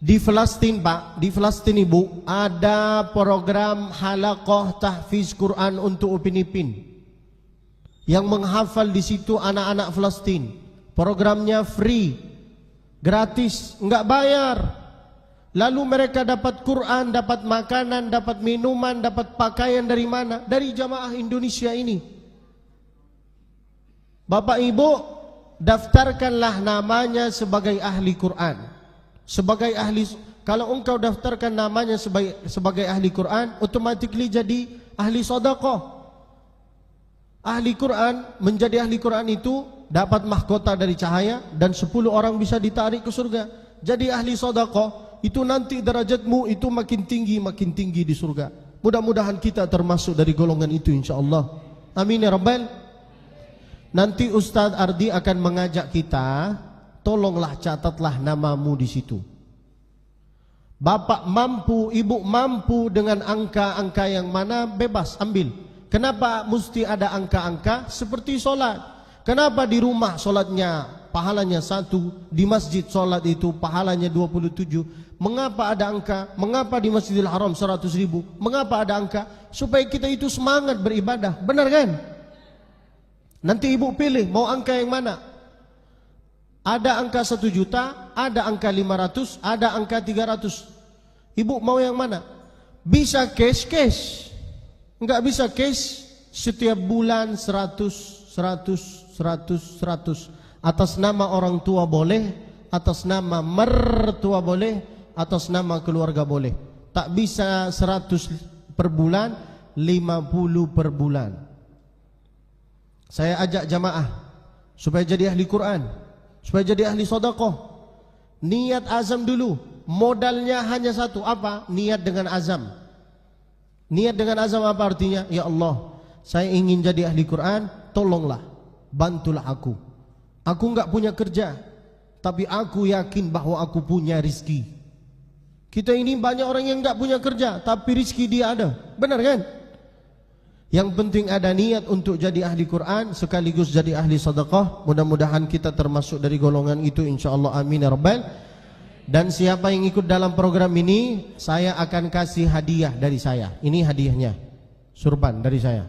Di Palestina Pak, di Palestina Ibu, ada program halaqah tahfiz Quran untuk Upin Ipin. Yang menghafal di situ anak-anak Palestina. Programnya free, gratis, enggak bayar. Lalu mereka dapat Quran, dapat makanan, dapat minuman, dapat pakaian dari mana? Dari jamaah Indonesia ini. Bapak Ibu, daftarkanlah namanya sebagai ahli Quran. Sebagai ahli, kalau engkau daftarkan namanya sebagai ahli Quran, automatically jadi ahli sedekah. Ahli Quran, menjadi ahli Quran itu dapat mahkota dari cahaya dan 10 orang bisa ditarik ke surga. Jadi ahli sedekah itu nanti derajatmu itu makin tinggi di surga. Mudah-mudahan kita termasuk dari golongan itu insyaallah. Amin ya Rabbal. Nanti Ustadz Ardi akan mengajak kita, tolonglah catatlah namamu di situ. Bapak mampu, ibu mampu dengan angka-angka yang mana, bebas ambil. Kenapa mesti ada angka-angka? Seperti solat. Kenapa di rumah solatnya pahalanya 1, di masjid solat itu pahalanya 27? Mengapa ada angka? Mengapa di Masjidil Haram 100.000? Mengapa ada angka? Supaya kita itu semangat beribadah. Benar kan? Nanti ibu pilih mau angka yang mana? Ada angka 1 juta, ada angka 500, ada angka 300. Ibu mau yang mana? Bisa cash. Enggak bisa cash, setiap bulan 100. Atas nama orang tua boleh, atas nama mertua boleh, atas nama keluarga boleh. Tak bisa 100 per bulan, 50 per bulan. Saya ajak jamaah supaya jadi ahli Quran, supaya jadi ahli sedekah. Niat azam dulu. Modalnya hanya satu, apa? Niat dengan azam. Niat dengan azam apa artinya? Ya Allah, saya ingin jadi ahli Quran, tolonglah, bantulah aku. Aku enggak punya kerja, tapi aku yakin bahwa aku punya rizki. Kita ini banyak orang yang enggak punya kerja, tapi rizki dia ada. Benar kan? Yang penting ada niat untuk jadi ahli Quran sekaligus jadi ahli sedekah. Mudah-mudahan kita termasuk dari golongan itu insyaallah. Amin ya Rabbal. Dan siapa yang ikut dalam program ini, saya akan kasih hadiah dari saya. Ini hadiahnya, surban dari saya.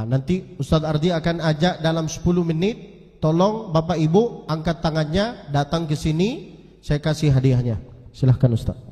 Nanti Ustadz Ardi akan ajak dalam 10 menit. Tolong Bapak Ibu angkat tangannya, datang ke sini, saya kasih hadiahnya. Silahkan Ustadz.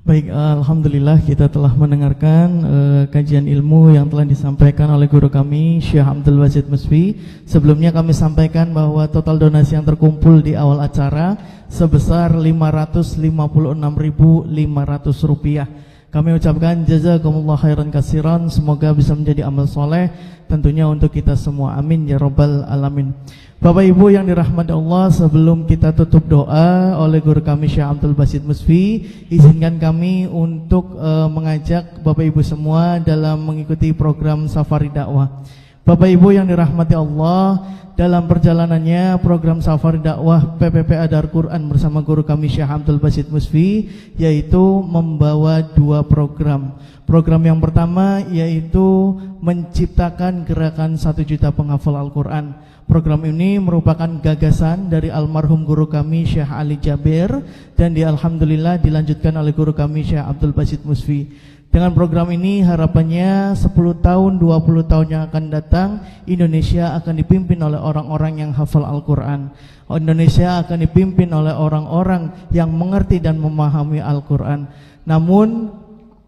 Baik, alhamdulillah kita telah mendengarkan kajian ilmu yang telah disampaikan oleh guru kami Syekh Abdul Basit Musfi. Sebelumnya kami sampaikan bahwa total donasi yang terkumpul di awal acara sebesar Rp556.500. Kami ucapkan jazakumullah khairan katsiran, semoga bisa menjadi amal soleh tentunya untuk kita semua. Amin ya rabbal alamin. Bapak Ibu yang dirahmati Allah, sebelum kita tutup doa oleh guru kami Syekh Abdul Basit Musfi, izinkan kami untuk mengajak Bapak Ibu semua dalam mengikuti program Safari Dakwah. Bapak Ibu yang dirahmati Allah, dalam perjalanannya program Safari Dakwah PPPA Dar Quran bersama guru kami Syekh Abdul Basit Musfi, yaitu membawa 2 program. Program yang pertama yaitu menciptakan gerakan 1 juta penghafal Al-Quran. Program ini merupakan gagasan dari almarhum guru kami Syekh Ali Jabir, dan alhamdulillah dilanjutkan oleh guru kami Syekh Abdul Basit Musfi. Dengan program ini harapannya 10 tahun, 20 tahun yang akan datang, Indonesia akan dipimpin oleh orang-orang yang hafal Al-Quran. Indonesia akan dipimpin oleh orang-orang yang mengerti dan memahami Al-Quran. Namun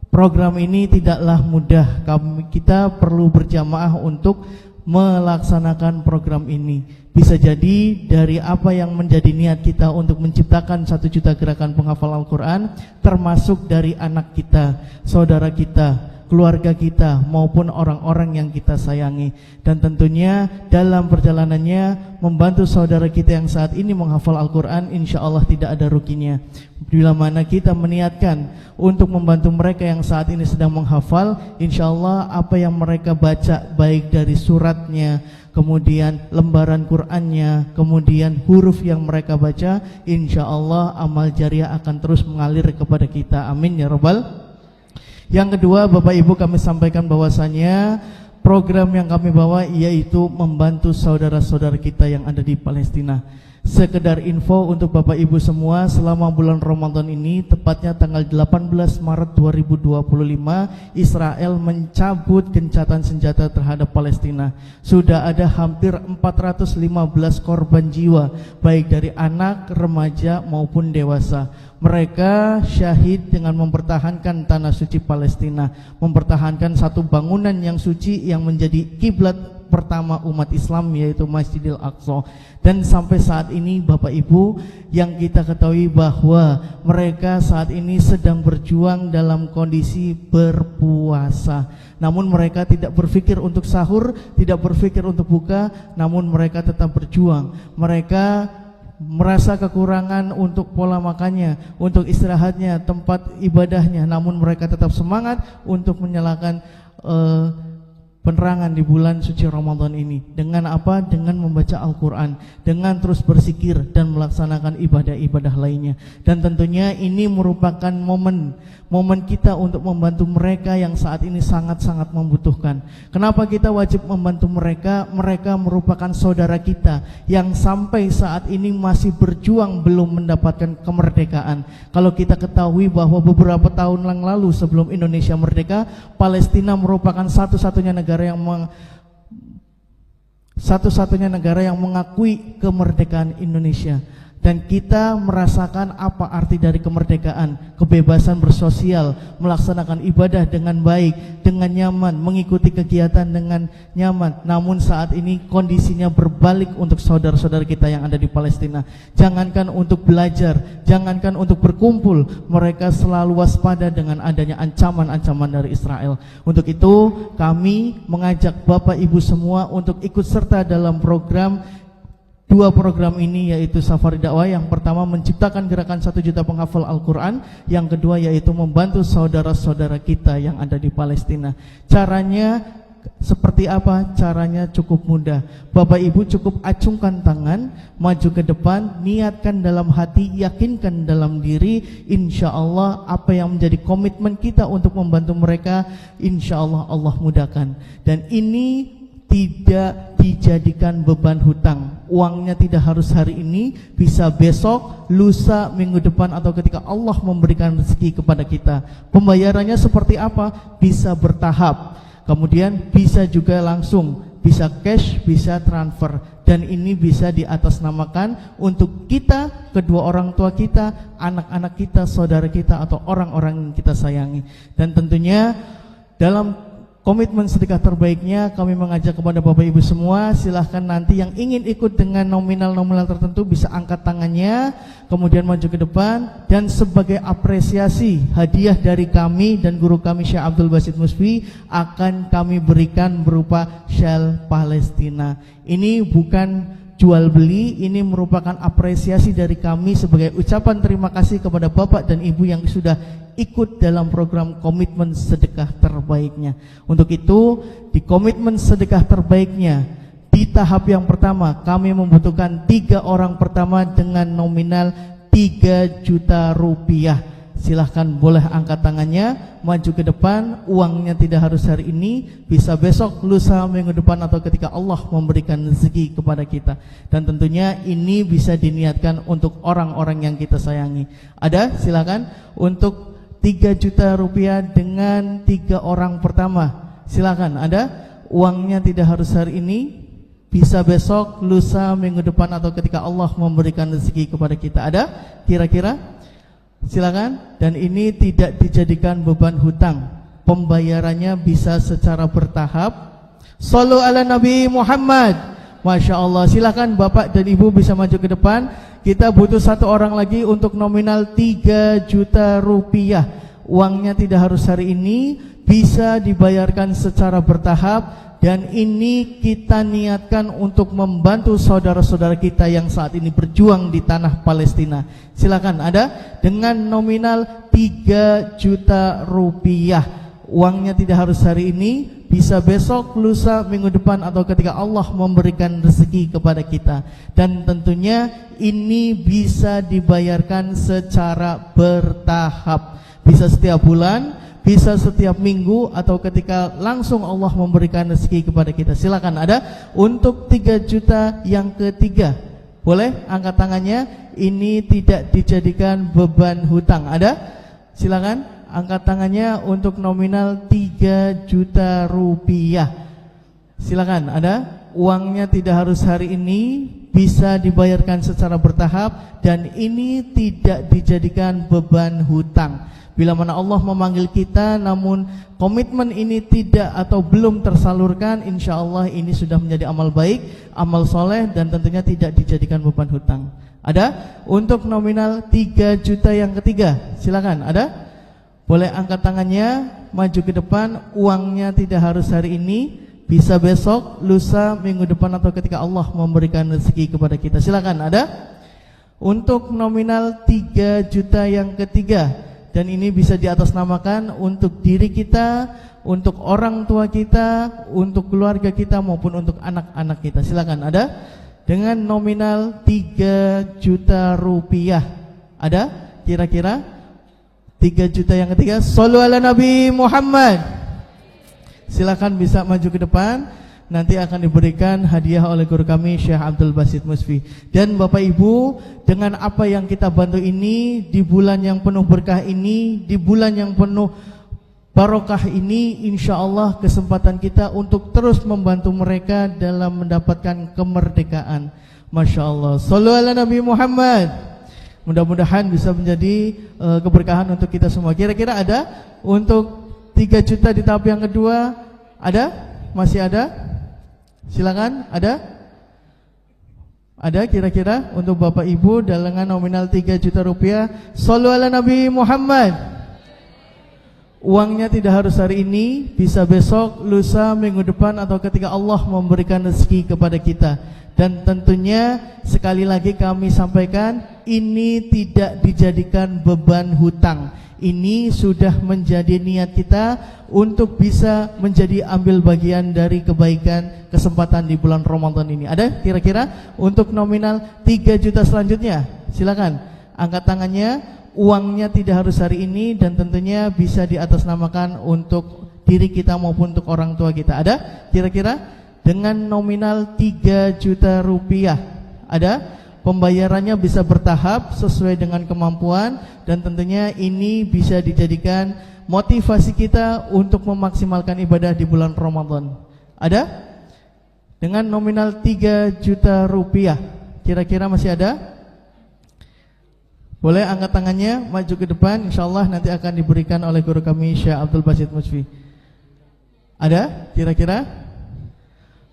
program ini tidaklah mudah. Kita perlu berjamaah untuk melaksanakan program ini. Bisa jadi dari apa yang menjadi niat kita untuk menciptakan 1 juta gerakan penghafal Al-Quran, termasuk dari anak kita, saudara kita, keluarga kita, maupun orang-orang yang kita sayangi. Dan tentunya dalam perjalanannya membantu saudara kita yang saat ini menghafal Al-Quran, insya Allah tidak ada ruginya. Bila mana kita meniatkan untuk membantu mereka yang saat ini sedang menghafal, insya Allah apa yang mereka baca, baik dari suratnya, kemudian lembaran Qur'annya, kemudian huruf yang mereka baca, insya Allah amal jariah akan terus mengalir kepada kita. Amin ya rabbal. Yang kedua, Bapak Ibu kami sampaikan bahwasanya program yang kami bawa yaitu membantu saudara-saudara kita yang ada di Palestina. Sekedar info untuk Bapak Ibu semua, selama bulan Ramadan ini, tepatnya tanggal 18 Maret 2025, Israel mencabut gencatan senjata terhadap Palestina. Sudah ada hampir 415 korban jiwa, baik dari anak, remaja maupun dewasa. Mereka syahid dengan mempertahankan tanah suci Palestina, mempertahankan satu bangunan yang suci yang menjadi kiblat pertama umat Islam, yaitu Masjidil Aqsa. Dan sampai saat ini Bapak Ibu, yang kita ketahui bahwa mereka saat ini sedang berjuang dalam kondisi berpuasa. Namun mereka tidak berpikir untuk sahur, tidak berpikir untuk buka, namun mereka tetap berjuang. Mereka merasa kekurangan untuk pola makannya, untuk istirahatnya, tempat ibadahnya, namun mereka tetap semangat untuk menyalakan penerangan di bulan suci Ramadan ini. Dengan apa? Dengan membaca Al-Quran, dengan terus berzikir dan melaksanakan ibadah-ibadah lainnya. Dan tentunya ini merupakan momen kita untuk membantu mereka yang saat ini sangat-sangat membutuhkan. Kenapa kita wajib membantu mereka? Mereka merupakan saudara kita yang sampai saat ini masih berjuang belum mendapatkan kemerdekaan. Kalau kita ketahui bahwa beberapa tahun yang lalu sebelum Indonesia merdeka, Palestina merupakan satu-satunya negara yang mengakui kemerdekaan Indonesia. Dan kita merasakan apa arti dari kemerdekaan, kebebasan bersosial, melaksanakan ibadah dengan baik, dengan nyaman, mengikuti kegiatan dengan nyaman. Namun saat ini kondisinya berbalik untuk saudara-saudara kita yang ada di Palestina. Jangankan untuk belajar, jangankan untuk berkumpul, mereka selalu waspada dengan adanya ancaman-ancaman dari Israel. Untuk itu kami mengajak Bapak Ibu semua untuk ikut serta dalam dua program ini, yaitu Safari Dakwah. Yang pertama menciptakan gerakan 1 juta penghafal Al-Quran, yang kedua yaitu membantu saudara-saudara kita yang ada di Palestina. Caranya seperti apa? Caranya cukup mudah. Bapak Ibu cukup acungkan tangan, maju ke depan, niatkan dalam hati, yakinkan dalam diri, insya Allah apa yang menjadi komitmen kita untuk membantu mereka, insya Allah Allah mudahkan. Dan ini tidak dijadikan beban hutang. Uangnya tidak harus hari ini, bisa besok, lusa, minggu depan, atau ketika Allah memberikan rezeki kepada kita. Pembayarannya seperti apa? Bisa bertahap. Kemudian bisa juga langsung, bisa cash, bisa transfer. Dan ini bisa diatasnamakan untuk kita, kedua orang tua kita, anak-anak kita, saudara kita, atau orang-orang yang kita sayangi. Dan tentunya dalam komitmen sedekah terbaiknya kami mengajak kepada Bapak Ibu semua, silahkan nanti yang ingin ikut dengan nominal-nominal tertentu bisa angkat tangannya, kemudian maju ke depan. Dan sebagai apresiasi hadiah dari kami dan guru kami Syekh Abdul Basit Musfi akan kami berikan berupa Shell Palestina. Ini bukan jual beli, ini merupakan apresiasi dari kami sebagai ucapan terima kasih kepada Bapak dan Ibu yang sudah ikut dalam program komitmen sedekah terbaiknya. Untuk itu, di komitmen sedekah terbaiknya, di tahap yang pertama kami membutuhkan 3 orang pertama dengan nominal 3 juta rupiah. Silahkan boleh angkat tangannya, maju ke depan. Uangnya tidak harus hari ini, bisa besok, lusa, minggu depan, atau ketika Allah memberikan rezeki kepada kita. Dan tentunya ini bisa diniatkan untuk orang-orang yang kita sayangi. Ada? Silahkan untuk 3 juta rupiah dengan 3 orang pertama. Silakan, ada? Uangnya tidak harus hari ini, bisa besok, lusa, minggu depan, atau ketika Allah memberikan rezeki kepada kita. Ada? Kira-kira? Silakan. Dan ini tidak dijadikan beban hutang. Pembayarannya bisa secara bertahap. Shallu ala Nabi Muhammad. Masya Allah. Silakan Bapak dan Ibu bisa maju ke depan. Kita butuh 1 orang lagi untuk nominal 3 juta rupiah. Uangnya tidak harus hari ini, bisa dibayarkan secara bertahap. Dan ini kita niatkan untuk membantu saudara-saudara kita yang saat ini berjuang di tanah Palestina. Silakan, ada? Dengan nominal 3 juta rupiah. Uangnya tidak harus hari ini, bisa besok, lusa, minggu depan, atau ketika Allah memberikan rezeki kepada kita. Dan tentunya ini bisa dibayarkan secara bertahap. Bisa setiap bulan, bisa setiap minggu atau ketika langsung Allah memberikan rezeki kepada kita. Silakan, ada untuk 3 juta yang ketiga. Boleh angkat tangannya, ini tidak dijadikan beban hutang. Ada? Silakan angkat tangannya untuk nominal 3 juta rupiah. Silakan, ada? Uangnya tidak harus hari ini, bisa dibayarkan secara bertahap, dan ini tidak dijadikan beban hutang. Bila mana Allah memanggil kita namun komitmen ini tidak atau belum tersalurkan, insya Allah ini sudah menjadi amal baik, amal soleh, dan tentunya tidak dijadikan beban hutang. Ada? Untuk nominal 3 juta yang ketiga, silakan, ada? Boleh angkat tangannya, maju ke depan. Uangnya tidak harus hari ini, bisa besok, lusa, minggu depan, atau ketika Allah memberikan rezeki kepada kita. Silakan, ada? Untuk nominal 3 juta yang ketiga, dan ini bisa diatasnamakan untuk diri kita, untuk orang tua kita, untuk keluarga kita, maupun untuk anak-anak kita. Silakan, ada? Dengan nominal 3 juta rupiah. Ada? Kira-kira 3 juta yang ketiga. Shollu ala Nabi Muhammad. Silakan bisa maju ke depan. Nanti akan diberikan hadiah oleh guru kami Syekh Abdul Basit Musfi. Dan Bapak Ibu, dengan apa yang kita bantu ini, di bulan yang penuh berkah ini, di bulan yang penuh barokah ini, insya Allah kesempatan kita untuk terus membantu mereka dalam mendapatkan kemerdekaan. Masya Allah. Shollu ala Nabi Muhammad. Mudah-mudahan bisa menjadi keberkahan untuk kita semua. Kira-kira ada untuk 3 juta di tahap yang kedua? Ada? Masih ada? Silakan, ada? Ada kira-kira untuk Bapak Ibu dengan nominal 3 juta rupiah. Shollu ala Nabi Muhammad. Uangnya tidak harus hari ini, bisa besok, lusa, minggu depan, atau ketika Allah memberikan rezeki kepada kita. Dan tentunya sekali lagi kami sampaikan, ini tidak dijadikan beban hutang. Ini sudah menjadi niat kita untuk bisa menjadi ambil bagian dari kebaikan kesempatan di bulan Ramadan ini. Ada kira-kira untuk nominal 3 juta selanjutnya? Silakan angkat tangannya. Uangnya tidak harus hari ini, dan tentunya bisa diatasnamakan untuk diri kita maupun untuk orang tua kita. Ada kira-kira dengan nominal 3 juta rupiah? Ada? Pembayarannya bisa bertahap sesuai dengan kemampuan, dan tentunya ini bisa dijadikan motivasi kita untuk memaksimalkan ibadah di bulan Ramadan. Ada? Dengan nominal 3 juta rupiah. Kira-kira masih ada? Boleh angkat tangannya, maju ke depan. InsyaAllah nanti akan diberikan oleh guru kami Syekh Abdul Basit Musfi. Ada? Kira-kira?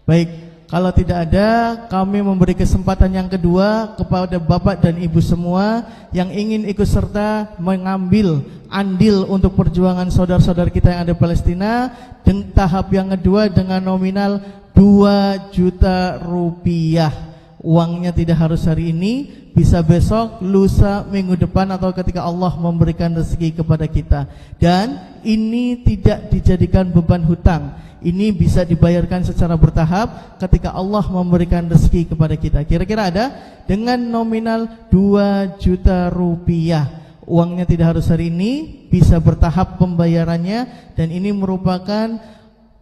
Baik. Kalau tidak ada, kami memberi kesempatan yang kedua kepada Bapak dan Ibu semua yang ingin ikut serta mengambil andil untuk perjuangan saudara-saudara kita yang ada di Palestina. Dan tahap yang kedua dengan nominal 2 juta rupiah. Uangnya tidak harus hari ini, bisa besok, lusa, minggu depan, atau ketika Allah memberikan rezeki kepada kita. Dan ini tidak dijadikan beban hutang. Ini bisa dibayarkan secara bertahap ketika Allah memberikan rezeki kepada kita. Kira-kira ada? Dengan nominal 2 juta rupiah. Uangnya tidak harus hari ini, bisa bertahap pembayarannya, dan ini merupakan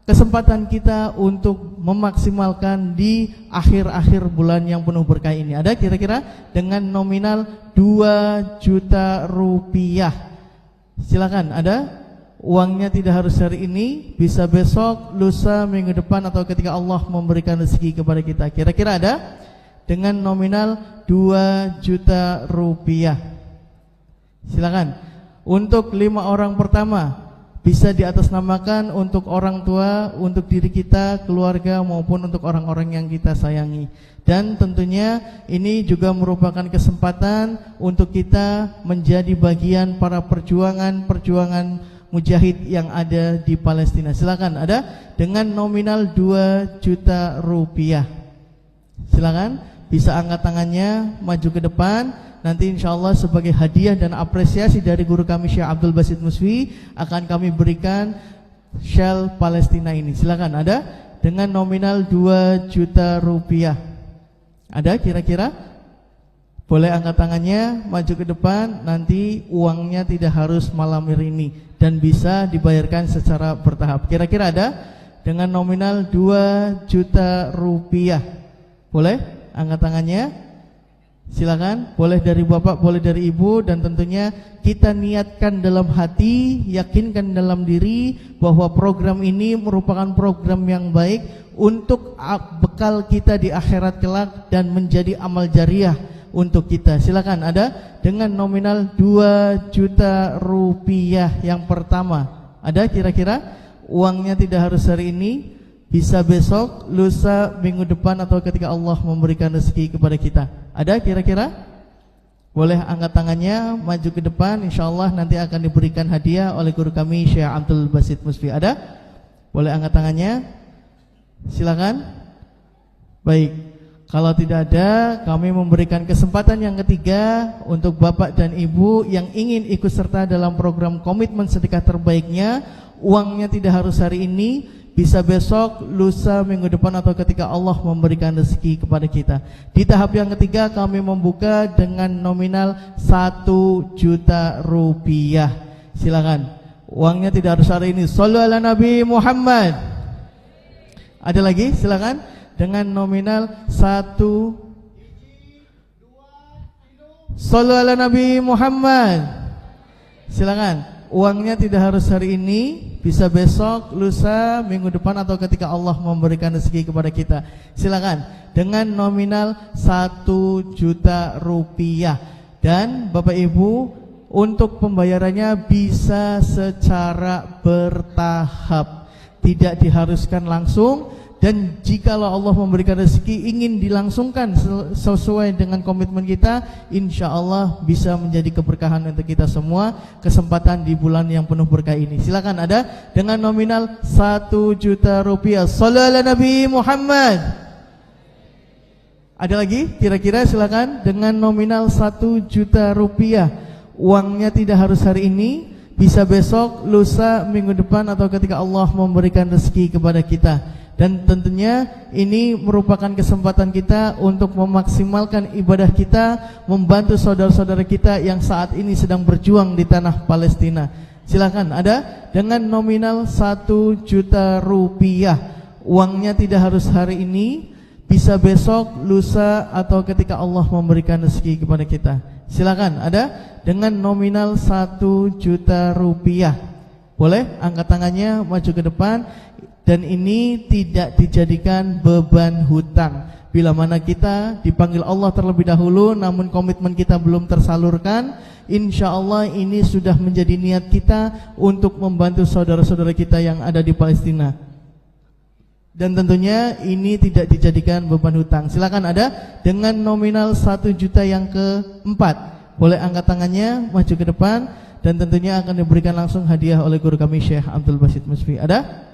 kesempatan kita untuk memaksimalkan di akhir-akhir bulan yang penuh berkah ini. Ada kira-kira dengan nominal 2 juta rupiah? Silakan, ada? Uangnya tidak harus hari ini, bisa besok, lusa, minggu depan, atau ketika Allah memberikan rezeki kepada kita. Kira-kira ada? Dengan nominal 2 juta rupiah. Silakan. Untuk 5 orang pertama, bisa diatasnamakan untuk orang tua, untuk diri kita, keluarga, maupun untuk orang-orang yang kita sayangi. Dan tentunya ini juga merupakan kesempatan untuk kita menjadi bagian para perjuangan mujahid yang ada di Palestina. Silakan, ada? Dengan nominal 2 juta rupiah. Silakan, bisa angkat tangannya, maju ke depan. Nanti insya Allah sebagai hadiah dan apresiasi dari guru kami Syekh Abdul Basit Musfi, akan kami berikan Shell Palestina ini. Silakan, ada? Dengan nominal 2 juta rupiah. Ada kira-kira? Boleh angkat tangannya, maju ke depan. Nanti uangnya tidak harus malam ini dan bisa dibayarkan secara bertahap. Kira-kira ada? Dengan nominal 2 juta rupiah. Boleh angkat tangannya? Silakan, boleh dari bapak, boleh dari ibu. Dan tentunya kita niatkan dalam hati, yakinkan dalam diri bahwa program ini merupakan program yang baik untuk bekal kita di akhirat kelak dan menjadi amal jariah untuk kita. Silakan, ada dengan nominal 2 juta rupiah yang pertama. Ada kira-kira? Uangnya tidak harus hari ini, bisa besok, lusa, minggu depan, atau ketika Allah memberikan rezeki kepada kita. Ada kira-kira? Boleh angkat tangannya, maju ke depan. InsyaAllah nanti akan diberikan hadiah oleh guru kami Syekh Abdul Basit Musfi. Ada? Boleh angkat tangannya. Silakan. Baik, kalau tidak ada, kami memberikan kesempatan yang ketiga untuk bapak dan ibu yang ingin ikut serta dalam program komitmen sedekah terbaiknya. Uangnya tidak harus hari ini, bisa besok, lusa, minggu depan, atau ketika Allah memberikan rezeki kepada kita. Di tahap yang ketiga kami membuka dengan nominal 1 juta rupiah. Silakan. Uangnya tidak harus hari ini. Shallu ala Nabi Muhammad. Ada lagi? Silakan. Dengan nominal 1. Shallu ala Nabi Muhammad. Silakan. Uangnya tidak harus hari ini, bisa besok, lusa, minggu depan, atau ketika Allah memberikan rezeki kepada kita. Silakan dengan nominal 1 juta rupiah. Dan Bapak Ibu, untuk pembayarannya bisa secara bertahap, tidak diharuskan langsung. Dan jikalau Allah memberikan rezeki ingin dilangsungkan sesuai dengan komitmen kita, insya Allah bisa menjadi keberkahan untuk kita semua. Kesempatan di bulan yang penuh berkah ini. Silakan, ada dengan nominal 1 juta rupiah. Shallu ala Nabi Muhammad. Ada lagi? Kira-kira silakan dengan nominal 1 juta rupiah. Uangnya tidak harus hari ini, bisa besok, lusa, minggu depan, atau ketika Allah memberikan rezeki kepada kita. Dan tentunya ini merupakan kesempatan kita untuk memaksimalkan ibadah kita, membantu saudara-saudara kita yang saat ini sedang berjuang di tanah Palestina. Silakan, ada dengan nominal 1 juta rupiah. Uangnya tidak harus hari ini, bisa besok, lusa, atau ketika Allah memberikan rezeki kepada kita. Silakan, ada dengan nominal 1 juta rupiah. Boleh angkat tangannya, maju ke depan. Dan ini tidak dijadikan beban hutang. Bila mana kita dipanggil Allah terlebih dahulu, namun komitmen kita belum tersalurkan, insya Allah ini sudah menjadi niat kita untuk membantu saudara-saudara kita yang ada di Palestina. Dan tentunya ini tidak dijadikan beban hutang. Silakan, ada dengan nominal 1 juta yang keempat. Boleh angkat tangannya, maju ke depan. Dan tentunya akan diberikan langsung hadiah oleh guru kami Syekh Abdul Basit Musfi. Ada?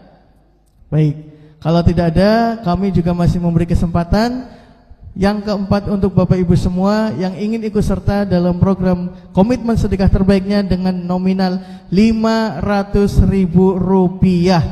Baik, kalau tidak ada, kami juga masih memberi kesempatan yang keempat untuk Bapak Ibu semua yang ingin ikut serta dalam program komitmen sedekah terbaiknya dengan nominal 500.000 rupiah.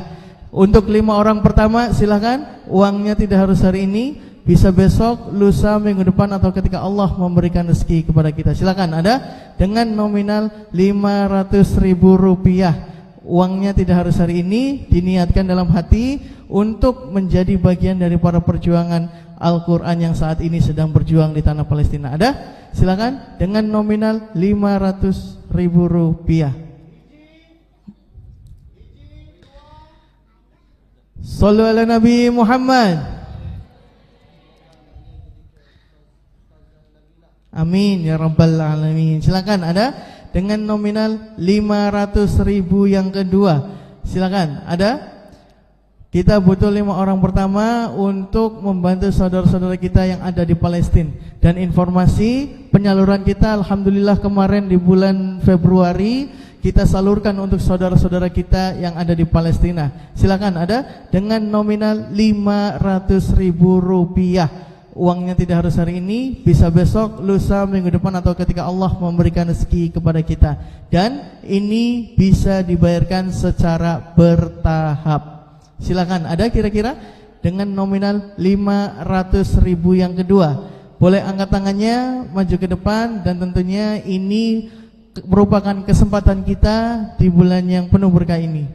Untuk 5 orang pertama silakan, uangnya tidak harus hari ini, bisa besok, lusa, minggu depan, atau ketika Allah memberikan rezeki kepada kita. Silakan, ada dengan nominal 500.000 rupiah. Uangnya tidak harus hari ini, diniatkan dalam hati untuk menjadi bagian dari para perjuangan Al-Quran yang saat ini sedang berjuang di tanah Palestina. Ada? Silakan dengan nominal 500.000 rupiah. Shallu ala Nabi Muhammad. Amin ya rabbal alamin. Silakan, ada dengan nominal 500.000 yang kedua. Silakan, ada? Kita butuh 5 orang pertama untuk membantu saudara-saudara kita yang ada di Palestina. Dan informasi penyaluran kita, alhamdulillah kemarin di bulan Februari kita salurkan untuk saudara-saudara kita yang ada di Palestina. Silakan, ada dengan nominal 500.000 rupiah. Uangnya tidak harus hari ini, bisa besok, lusa, minggu depan, atau ketika Allah memberikan rezeki kepada kita. Dan ini bisa dibayarkan secara bertahap. Silakan, ada kira-kira dengan nominal 500.000 yang kedua. boleh angkat tangannya, maju ke depan, dan tentunya ini merupakan kesempatan kita di bulan yang penuh berkah ini.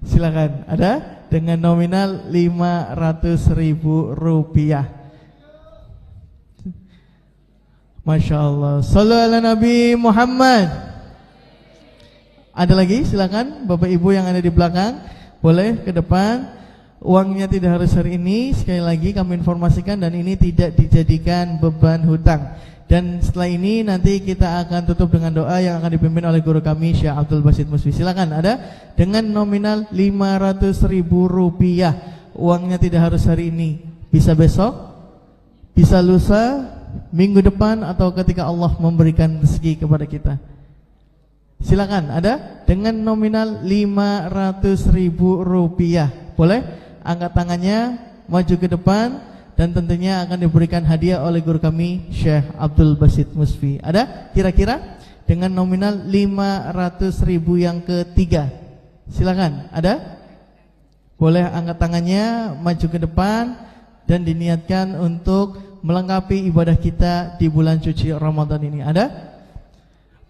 Silakan, ada dengan nominal Rp500.000. Masya Allah. Sallu ala Nabi Muhammad. Ada lagi? Silakan Bapak Ibu yang ada di belakang, boleh ke depan. Uangnya tidak harus hari ini. Sekali lagi kami informasikan, dan ini tidak dijadikan beban hutang. Dan setelah ini nanti kita akan tutup dengan doa yang akan dipimpin oleh guru kami Syekh Abdul Basit Musfi. Silakan, ada dengan nominal Rp500.000. Uangnya tidak harus hari ini, bisa besok, bisa lusa, minggu depan, atau ketika Allah memberikan rezeki kepada kita. Silakan, ada dengan nominal Rp500.000. Boleh angkat tangannya, maju ke depan, dan tentunya akan diberikan hadiah oleh guru kami Syekh Abdul Basit Musfi. Ada kira-kira dengan nominal Rp500.000 yang ketiga? Silakan, ada? Boleh angkat tangannya, maju ke depan, dan diniatkan untuk melengkapi ibadah kita di bulan suci Ramadan ini. Ada?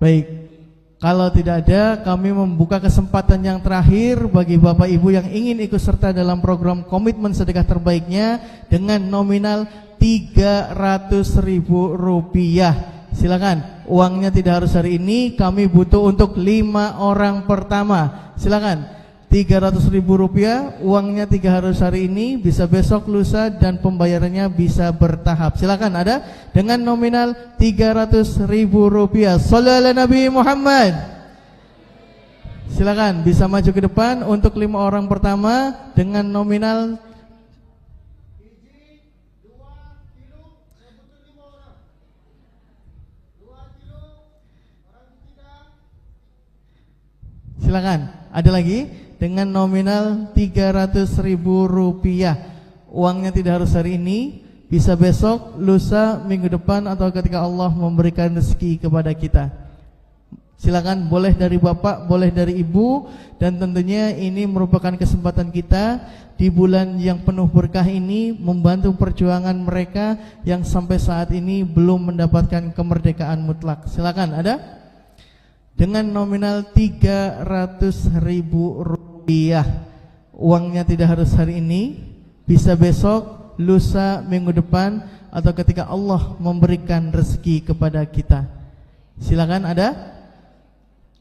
Baik. Kalau tidak ada, kami membuka kesempatan yang terakhir bagi Bapak Ibu yang ingin ikut serta dalam program komitmen sedekah terbaiknya dengan nominal Rp300.000. Silakan, uangnya tidak harus hari ini, kami butuh untuk 5 orang pertama. Silakan, Rp300.000, uangnya 3 harus hari ini, bisa besok, lusa, dan pembayarannya bisa bertahap. Silakan, ada dengan nominal Rp300.000. Shallallahu ala Nabi Muhammad. Silakan, bisa maju ke depan untuk 5 orang pertama dengan nominal silakan, ada lagi dengan nominal Rp300.000. Uangnya tidak harus hari ini, bisa besok, lusa, minggu depan, atau ketika Allah memberikan rezeki kepada kita. Silakan, boleh dari Bapak, boleh dari Ibu, dan tentunya ini merupakan kesempatan kita di bulan yang penuh berkah ini membantu perjuangan mereka yang sampai saat ini belum mendapatkan kemerdekaan mutlak. Silakan, ada dengan nominal Rp300.000. Uangnya tidak harus hari ini, bisa besok, lusa, minggu depan, atau ketika Allah memberikan rezeki kepada kita. Silakan, ada?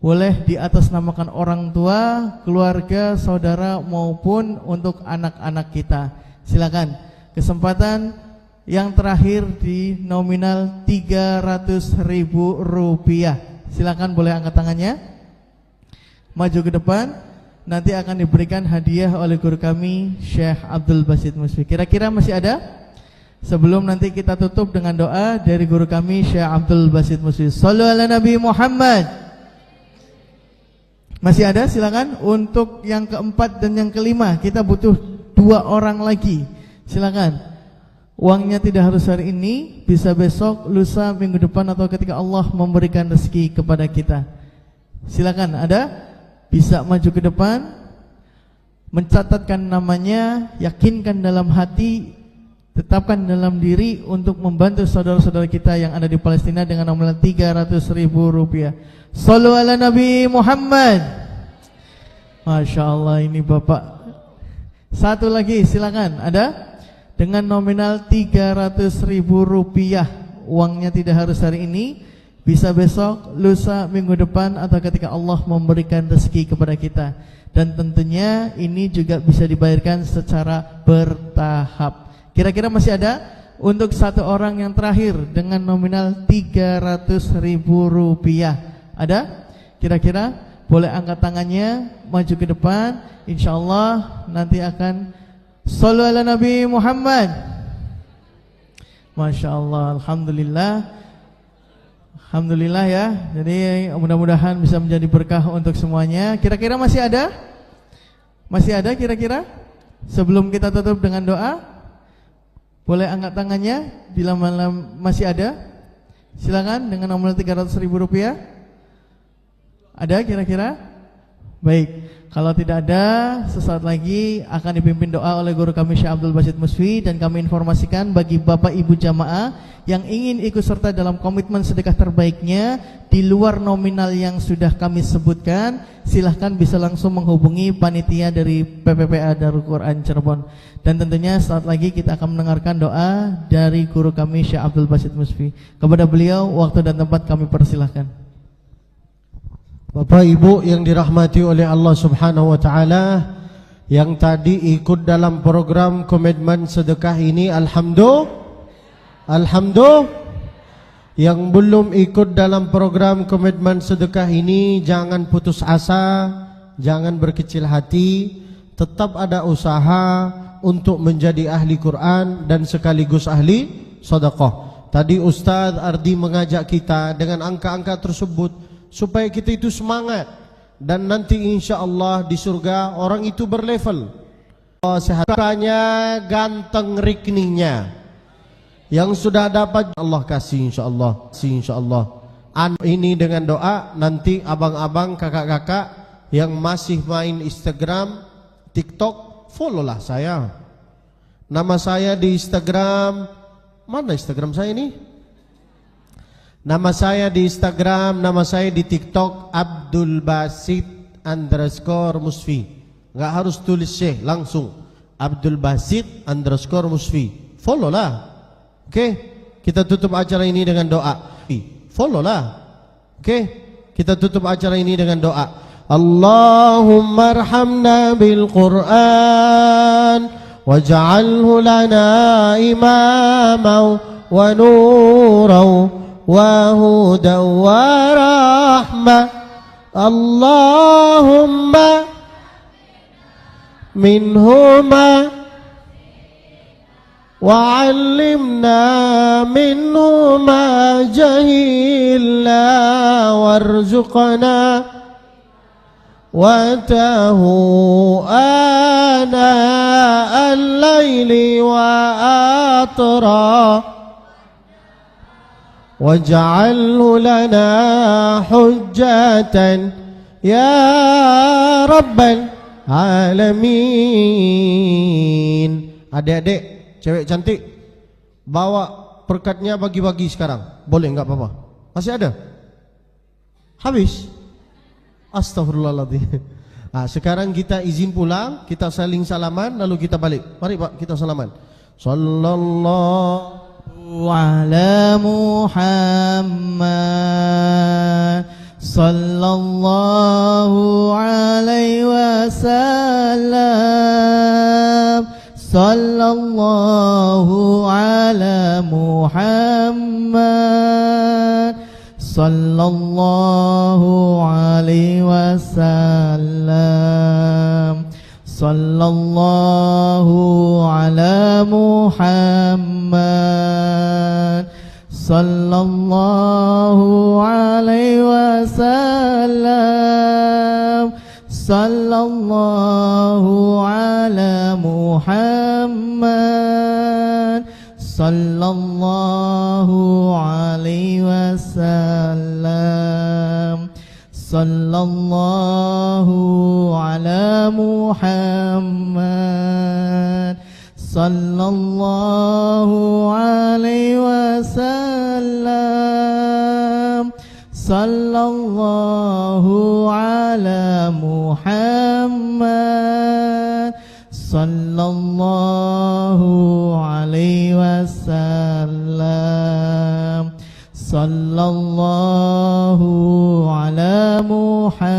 Boleh di atas namakan orang tua, keluarga, saudara, maupun untuk anak-anak kita. Silakan, kesempatan yang terakhir di nominal Rp300.000. Silakan, boleh angkat tangannya, maju ke depan. Nanti akan diberikan hadiah oleh guru kami Syekh Abdul Basit Musfi. Kira-kira masih ada? Sebelum nanti kita tutup dengan doa dari guru kami Syekh Abdul Basit Musfi. Shallu ala Nabi Muhammad. Masih ada? Silakan. Untuk yang keempat dan yang kelima kita butuh 2 orang lagi. Silakan. Uangnya tidak harus hari ini, bisa besok, lusa, minggu depan, atau ketika Allah memberikan rezeki kepada kita. Silakan, ada? Bisa maju ke depan, mencatatkan namanya, yakinkan dalam hati, tetapkan dalam diri untuk membantu saudara-saudara kita yang ada di Palestina dengan nominal Rp300.000. Shallu ala Nabi Muhammad. Masya Allah, ini Bapak. Satu lagi, silakan, ada? Dengan nominal Rp300.000. Uangnya tidak harus hari ini, bisa besok, lusa, minggu depan, atau ketika Allah memberikan rezeki kepada kita. Dan tentunya ini juga bisa dibayarkan secara bertahap. Kira-kira masih ada? Untuk 1 orang yang terakhir dengan nominal Rp300.000. Ada? Kira-kira boleh angkat tangannya, maju ke depan. InsyaAllah nanti akan Shallu ala Nabi Muhammad. Masya Allah, Alhamdulillah. Alhamdulillah ya. Jadi mudah-mudahan bisa menjadi berkah untuk semuanya. Kira-kira masih ada? Masih ada kira-kira? Sebelum kita tutup dengan doa, boleh angkat tangannya bila masih ada. Silakan dengan nominal Rp300.000. Ada kira-kira? Baik, kalau tidak ada, sesaat lagi akan dipimpin doa oleh guru kami Syekh Abdul Basit Musfi. Dan kami informasikan bagi Bapak Ibu jamaah yang ingin ikut serta dalam komitmen sedekah terbaiknya di luar nominal yang sudah kami sebutkan, silahkan bisa langsung menghubungi panitia dari PPPA Darul Quran Cirebon. Dan tentunya saat lagi kita akan mendengarkan doa dari guru kami Syekh Abdul Basit Musfi. Kepada beliau waktu dan tempat kami persilahkan. Bapak Ibu yang dirahmati oleh Allah Subhanahu wa taala, yang tadi ikut dalam program komitmen sedekah ini, alhamdulillah. Yang belum ikut dalam program komitmen sedekah ini, jangan putus asa, jangan berkecil hati, tetap ada usaha untuk menjadi ahli Quran dan sekaligus ahli sedekah. Tadi Ustaz Ardi mengajak kita dengan angka-angka tersebut supaya kita itu semangat, dan nanti insya-Allah di surga orang itu berlevel. Sehatnya, ganteng rekeningnya, yang sudah dapat Allah kasih insya-Allah. Ini dengan doa, nanti abang-abang, kakak-kakak yang masih main Instagram, TikTok, follow lah saya. Nama saya di Instagram, mana Instagram saya ini? Nama saya di Instagram, nama saya di TikTok Abdul Basit _Musfi. Enggak harus tulis Syekh, langsung Abdul Basit _Musfi. Follow lah. Oke, kita tutup acara ini dengan doa. Follow lah. Oke, kita tutup acara ini dengan doa. Allahumma arhamna bil Quran waj'alhu lana imaman wa nuran wa hudan wa rahmah. Allahumma minhuma wa 'allimna minhuma jahilna warzuqna wa tahu ana al-laili wa atra waj'alhu lana hujjatan ya rabbal alamin. Adik-adik, cewek cantik, bawa perkatnya bagi-bagi sekarang. Boleh enggak apa-apa? Masih ada? Habis? Astagfirullahaladzim. Nah, sekarang kita izin pulang, kita saling salaman, lalu kita balik. Mari Pak, kita salaman. Sallallahu ala Muhammad sallallahu alaihi wasallam. Sallallahu ala Muhammad sallallahu alaihi wasallam. Sallallahu ala Muhammad sallallahu alaihi wasallam. Sallallahu ala Muhammad sallallahu alaihi wasallam. Sallallahu ala Muhammad sallallahu alaihi wasallam. Sallallahu ala Muhammad sallallahu alaihi wasallam. Sallallahu ala Muhammad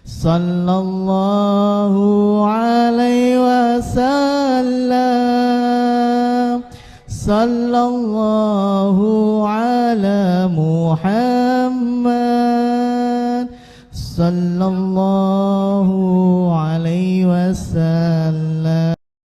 sallallahu alaihi wasallam. Sallallahu ala Muhammad sallallahu alaihi wasallam.